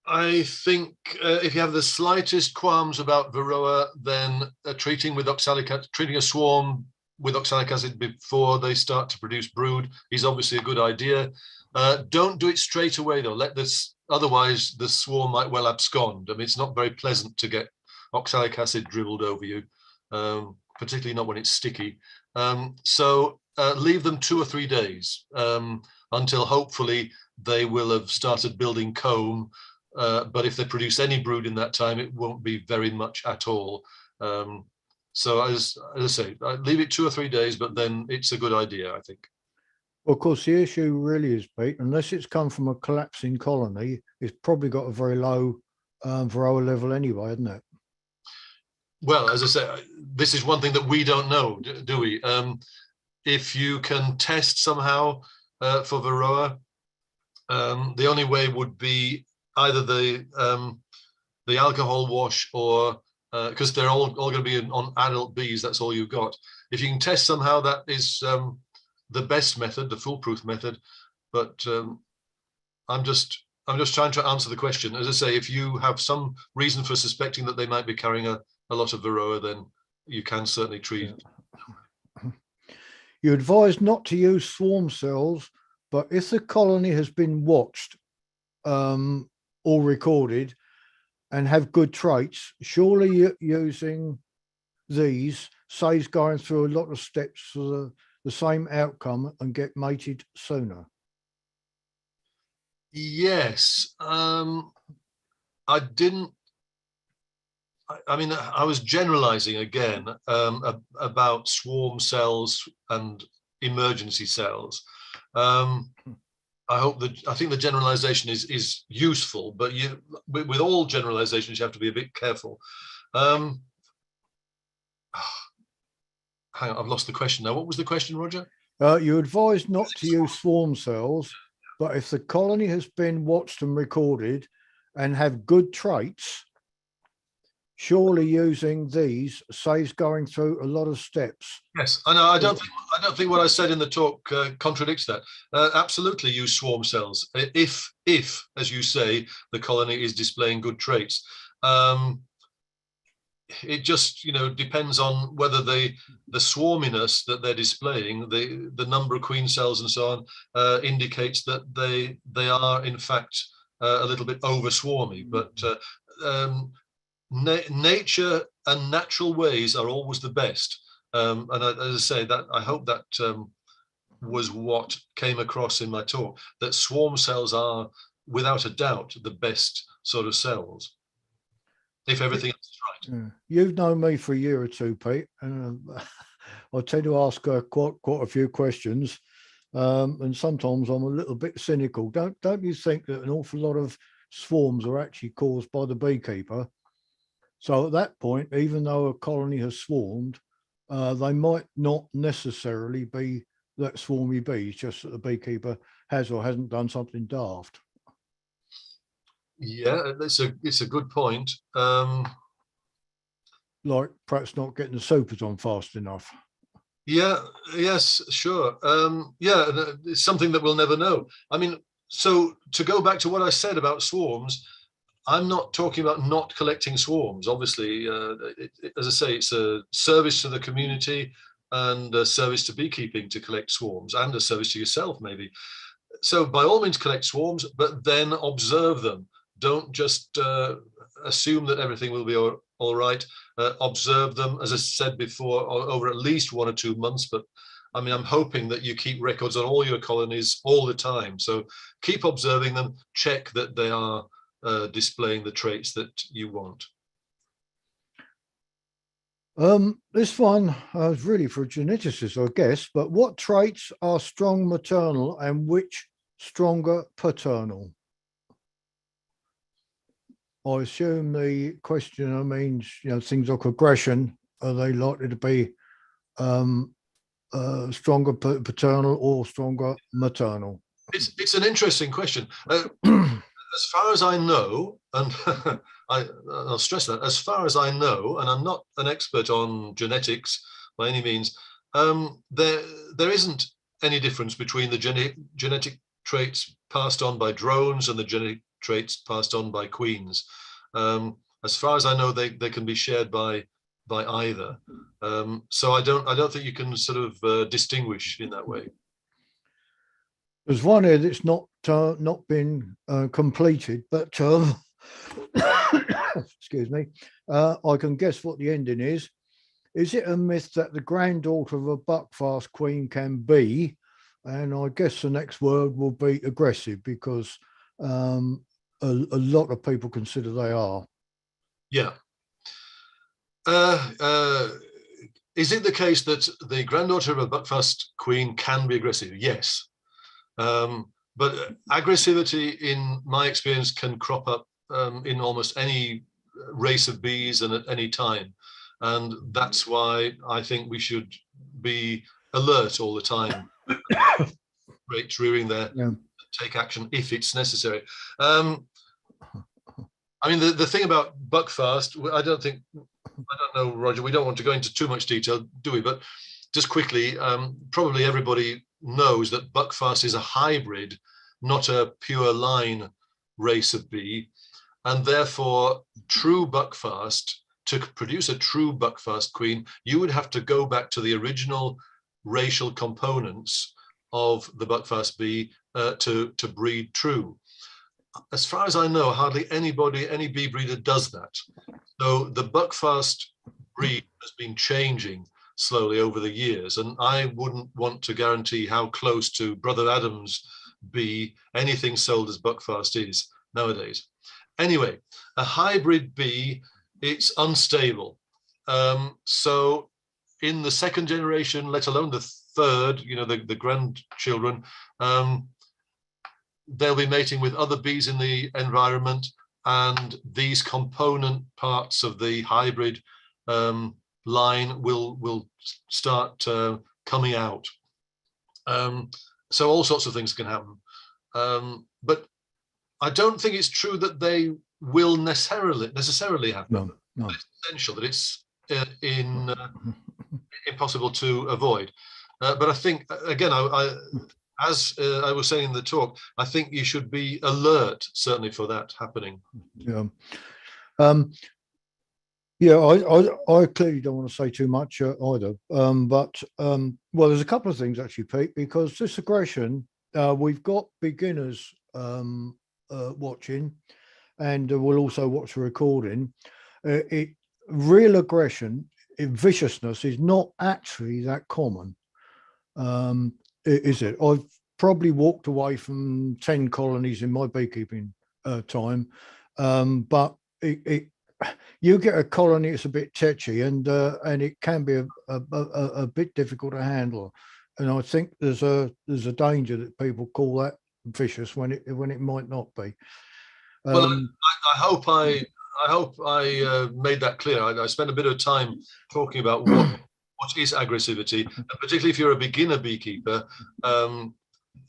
I think if you have the slightest qualms about Varroa, then treating a swarm with oxalic acid before they start to produce brood is obviously a good idea. Don't do it straight away though. Otherwise the swarm might well abscond. I mean, it's not very pleasant to get oxalic acid dribbled over you, particularly not when it's sticky. So leave them 2 or 3 days until hopefully they will have started building comb. But if they produce any brood in that time, it won't be very much at all. So as I say, leave it 2 or 3 days, but then it's a good idea, I think. Well, of course, the issue really is, Pete, unless it's come from a collapsing colony, it's probably got a very low Varroa level anyway, isn't it? Well, as I say, this is one thing that we don't know, do we? If you can test somehow for Varroa, the only way would be either the alcohol wash or because they're all going to be on adult bees. That's all you've got. If you can test somehow, that is the best method, the foolproof method. But I'm just trying to answer the question. As I say, if you have some reason for suspecting that they might be carrying a lot of Varroa, then you can certainly treat. Yeah. You advise not to use swarm cells, but if the colony has been watched or recorded and have good traits, surely using these saves going through a lot of steps for the same outcome and get mated sooner. Yes. I didn't. I mean, I was generalizing again about swarm cells and emergency cells. I think the generalization is useful, but with all generalizations, you have to be a bit careful. Hang on, I've lost the question now. What was the question, Roger? You advise not to use swarm cells, but if the colony has been watched and recorded and have good traits, surely using these saves going through a lot of steps. Yes, I know. I don't think what I said in the talk contradicts that. Absolutely, use swarm cells if, as you say, the colony is displaying good traits. It just depends on whether the swarminess that they're displaying, the number of queen cells and so on, indicates that they are in fact a little bit over swarmy. But nature and natural ways are always the best. And as I say, that I hope that was what came across in my talk, that swarm cells are, without a doubt, the best sort of cells, if everything else is right. Yeah. You've known me for a year or two, Pete, and I tend to ask quite a few questions, and sometimes I'm a little bit cynical. Don't you think that an awful lot of swarms are actually caused by the beekeeper? So at that point, even though a colony has swarmed, they might not necessarily be that swarmy bees, just that the beekeeper has or hasn't done something daft. Yeah, it's a good point. Like perhaps not getting the supers on fast enough. Yeah, yes, sure. Yeah, it's something that we'll never know. I mean, so to go back to what I said about swarms, I'm not talking about not collecting swarms. Obviously, as I say, it's a service to the community and a service to beekeeping to collect swarms, and a service to yourself, maybe. So by all means collect swarms, but then observe them. Don't just assume that everything will be all right. Observe them, as I said before, over at least 1 or 2 months. But I mean, I'm hoping that you keep records on all your colonies all the time. So keep observing them, check that they are displaying the traits that you want. This one is really for a geneticist, I guess, but what traits are strong maternal and which stronger paternal? I assume the questioner means, things like aggression. Are they likely to be stronger paternal or stronger maternal? It's an interesting question. As far as I know, and I'll stress that, as far as I know, and I'm not an expert on genetics by any means, there isn't any difference between the genetic traits passed on by drones and the genetic traits passed on by queens. As far as I know, they can be shared by either. So I don't think you can sort of distinguish in that way. There's one here that's not been completed, but excuse me, I can guess what the ending is. Is it a myth that the granddaughter of a buckfast queen can be? And I guess the next word will be aggressive, because a lot of people consider they are. Yeah. Is it the case that the granddaughter of a buckfast queen can be aggressive? Yes. But aggressivity, in my experience, can crop up in almost any race of bees and at any time. And that's why I think we should be alert all the time, rearing there, take action if it's necessary. I mean, the thing about buckfast, I don't know, Roger, we don't want to go into too much detail, do we? But just quickly, probably everybody knows that buckfast is a hybrid, not a pure line race of bee, and therefore true buckfast, to produce a true buckfast queen, you would have to go back to the original racial components of the buckfast bee to breed true. As far as I know, hardly any bee breeder does that. So the buckfast breed has been changing slowly over the years, and I wouldn't want to guarantee how close to Brother Adam's bee anything sold as buckfast is nowadays. Anyway, a hybrid bee, it's unstable. So in the second generation, let alone the third, the grandchildren, they'll be mating with other bees in the environment, and these component parts of the hybrid line will start coming out. So all sorts of things can happen. But I don't think it's true that they will necessarily happen. No. It's essential that it's impossible to avoid. But I think, again, as I was saying in the talk, I think you should be alert, certainly, for that happening. Yeah. I clearly don't want to say too much either. But there's a couple of things actually, Pete, because this aggression, we've got beginners watching, and we'll also watch the recording. Real aggression viciousness is not actually that common, is it? I've probably walked away from 10 colonies in my beekeeping time, but you get a colony that's a bit tetchy, and it can be a bit difficult to handle. And I think there's a danger that people call that vicious when it might not be. Well, I hope I made that clear. I spent a bit of time talking about what is aggressivity, and particularly if you're a beginner beekeeper,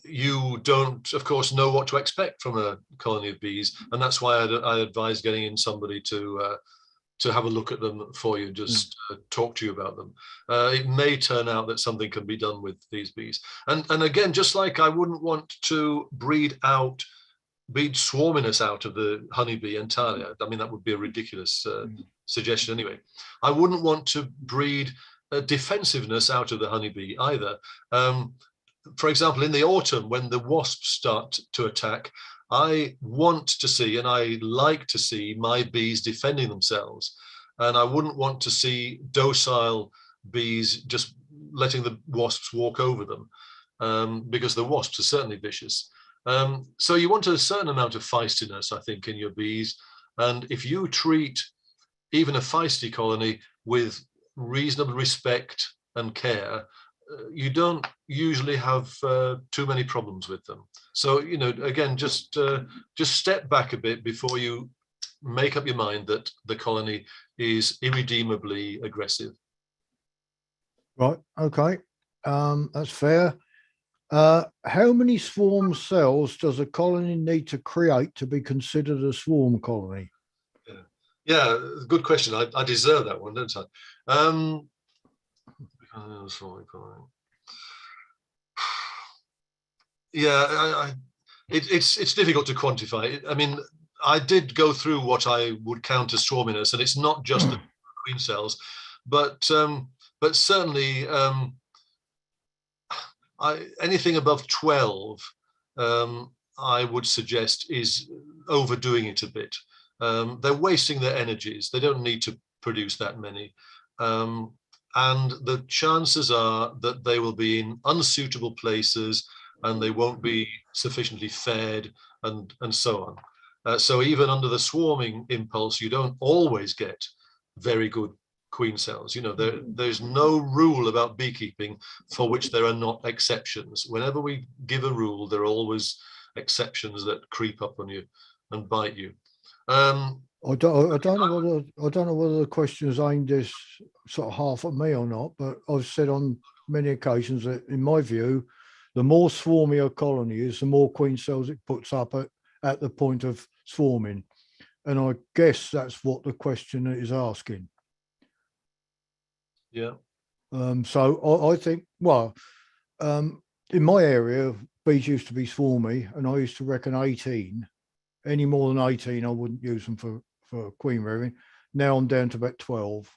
you don't, of course, know what to expect from a colony of bees, and that's why I advise getting in somebody to have a look at them for you, just talk to you about them. It may turn out that something can be done with these bees. And again, just like I wouldn't want to breed swarminess out of the honeybee entirely. I mean, that would be a ridiculous suggestion anyway. I wouldn't want to breed defensiveness out of the honeybee either. For example, in the autumn, when the wasps start to attack, I want to see, and I like to see, my bees defending themselves. And I wouldn't want to see docile bees just letting the wasps walk over them, because the wasps are certainly vicious. So you want a certain amount of feistiness, I think, in your bees. And if you treat even a feisty colony with reasonable respect and care, you don't usually have too many problems with them. So, again, just step back a bit before you make up your mind that the colony is irredeemably aggressive. Right. Okay. That's fair. How many swarm cells does a colony need to create to be considered a swarm colony? Yeah, good question. I deserve that one, don't I? Yeah, it's difficult to quantify. I mean, I did go through what I would count as swarminess, and it's not just the queen cells, but certainly anything above 12, I would suggest is overdoing it a bit. They're wasting their energies. They don't need to produce that many. And the chances are that they will be in unsuitable places, and they won't be sufficiently fed, and so on. So even under the swarming impulse, you don't always get very good queen cells. There's no rule about beekeeping for which there are not exceptions. Whenever we give a rule, there are always exceptions that creep up on you and bite you. I don't know whether the question is aimed as sort of half at me or not, but I've said on many occasions that, in my view, the more swarmy a colony is, the more queen cells it puts up at the point of swarming. And I guess that's what the question is asking. Yeah. So I think, well, in my area, bees used to be swarmy, and I used to reckon 18. Any more than 18, I wouldn't use them for queen rearing. Now I'm down to about 12.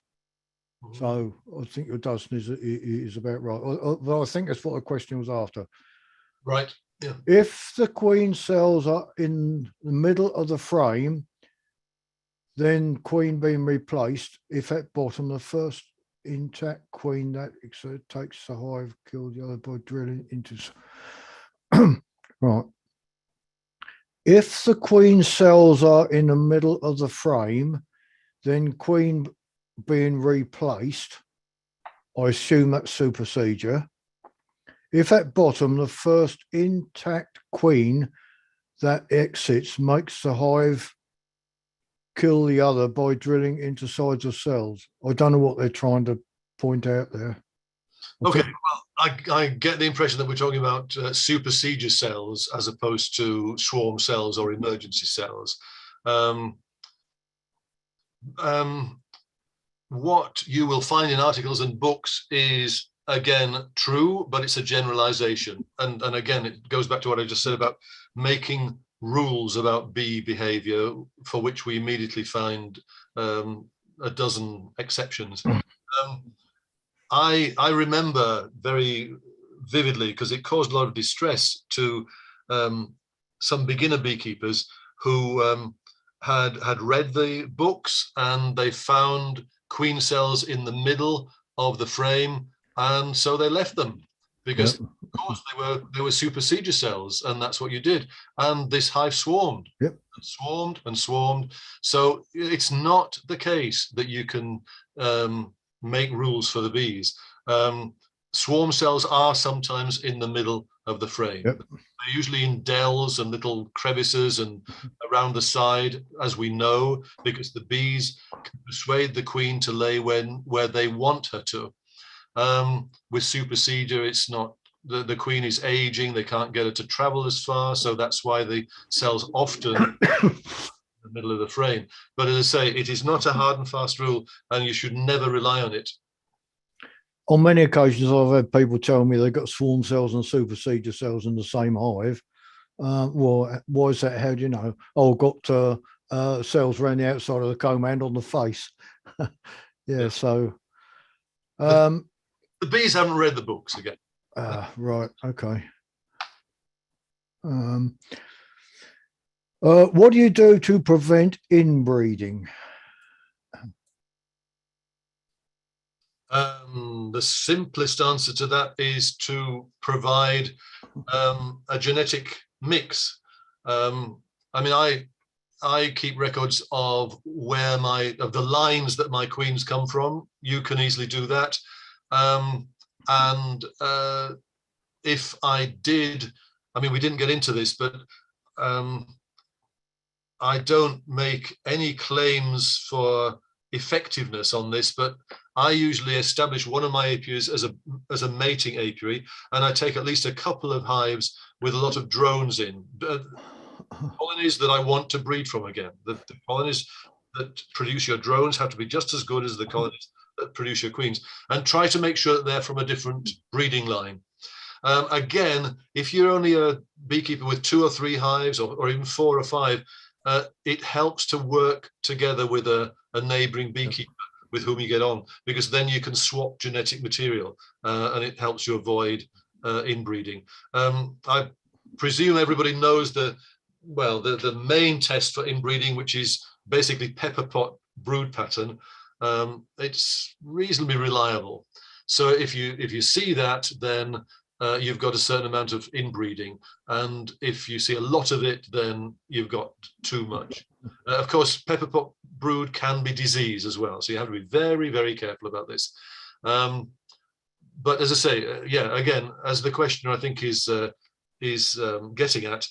Mm-hmm. So I think your dozen is about right. But I think that's what the question was after. Right. Yeah. If the queen cells are in the middle of the frame, then queen being replaced. If at bottom, the first intact queen that takes the hive, kill the other by drilling into. Right. If the queen cells are in the middle of the frame, then queen being replaced, I assume that's supersedure. If at bottom, the first intact queen that exits makes the hive kill the other by drilling into sides of cells. I don't know what they're trying to point out there. Okay, well, I get the impression that we're talking about supersedure cells as opposed to swarm cells or emergency cells. What you will find in articles and books is, again, true, but it's a generalization. And again, it goes back to what I just said about making rules about bee behavior for which we immediately find a dozen exceptions. I remember very vividly, because it caused a lot of distress to some beginner beekeepers who had read the books, and they found queen cells in the middle of the frame, and so they left them because, Yep. of course, they were supersedure cells, and that's what you did. And this hive swarmed, Yep. and swarmed and swarmed. So it's not the case that you can make rules for the bees. Swarm cells are sometimes in the middle of the frame. Yep. They're usually in dells and little crevices and around the side, as we know, because the bees can persuade the queen to lay where they want her to. With supersedure, it's not, the queen is aging, they can't get her to travel as far, so that's why the cells often in the middle of the frame. But as I say, it is not a hard and fast rule, and you should never rely on it. On many occasions, I've had people tell me they've got swarm cells and supersedure cells in the same hive. Well, why is that? How do you know? Oh, got cells around the outside of the comb and on the face. Yeah, so. The bees haven't read the books again. Right, okay. What do you do to prevent inbreeding? The simplest answer to that is to provide a genetic mix. I mean, I keep records of of the lines that my queens come from. You can easily do that. And if I did, I mean, we didn't get into this, but I don't make any claims for effectiveness on this, but I usually establish one of my apiaries as a mating apiary, and I take at least a couple of hives with a lot of drones in, colonies that I want to breed from again. The colonies that produce your drones have to be just as good as the colonies that produce your queens, and try to make sure that they're from a different breeding line. Again, if you're only a beekeeper with 2 or 3 hives, or even 4 or 5, it helps to work together with a neighboring beekeeper with whom you get on, because then you can swap genetic material, and it helps you avoid inbreeding. I presume everybody knows the main test for inbreeding, which is basically pepper pot brood pattern. It's reasonably reliable. So if you see that, then you've got a certain amount of inbreeding, and if you see a lot of it, then you've got too much. Of course, pepper pot brood can be disease as well, so you have to be very, very careful about this. But as I say, yeah, again, as the questioner I think is getting at,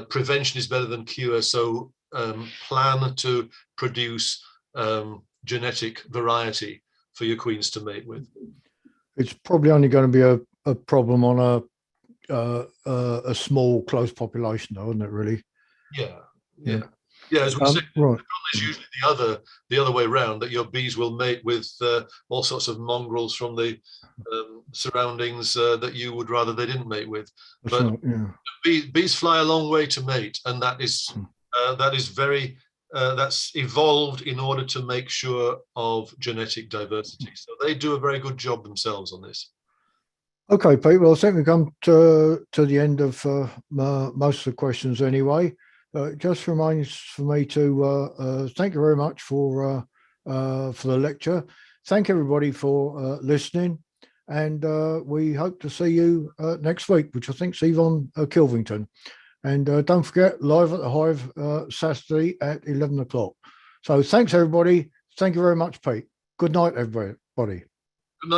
prevention is better than cure. So plan to produce genetic variety for your queens to mate with. It's probably only going to be a problem on a small close population, though, isn't it? Really? Yeah. As we said, right. It's usually the other way around, that your bees will mate with all sorts of mongrels from the surroundings that you would rather they didn't mate with. But bees fly a long way to mate, and that is very that's evolved in order to make sure of genetic diversity. So they do a very good job themselves on this. Okay, Pete. Well, I think we've come to the end of most of the questions anyway. It just remains for me to thank you very much for the lecture. Thank everybody for listening, and we hope to see you next week, which I think is Yvonne Kilvington. And don't forget, live at the Hive Saturday at 11 o'clock. So thanks, everybody. Thank you very much, Pete. Good night, everybody.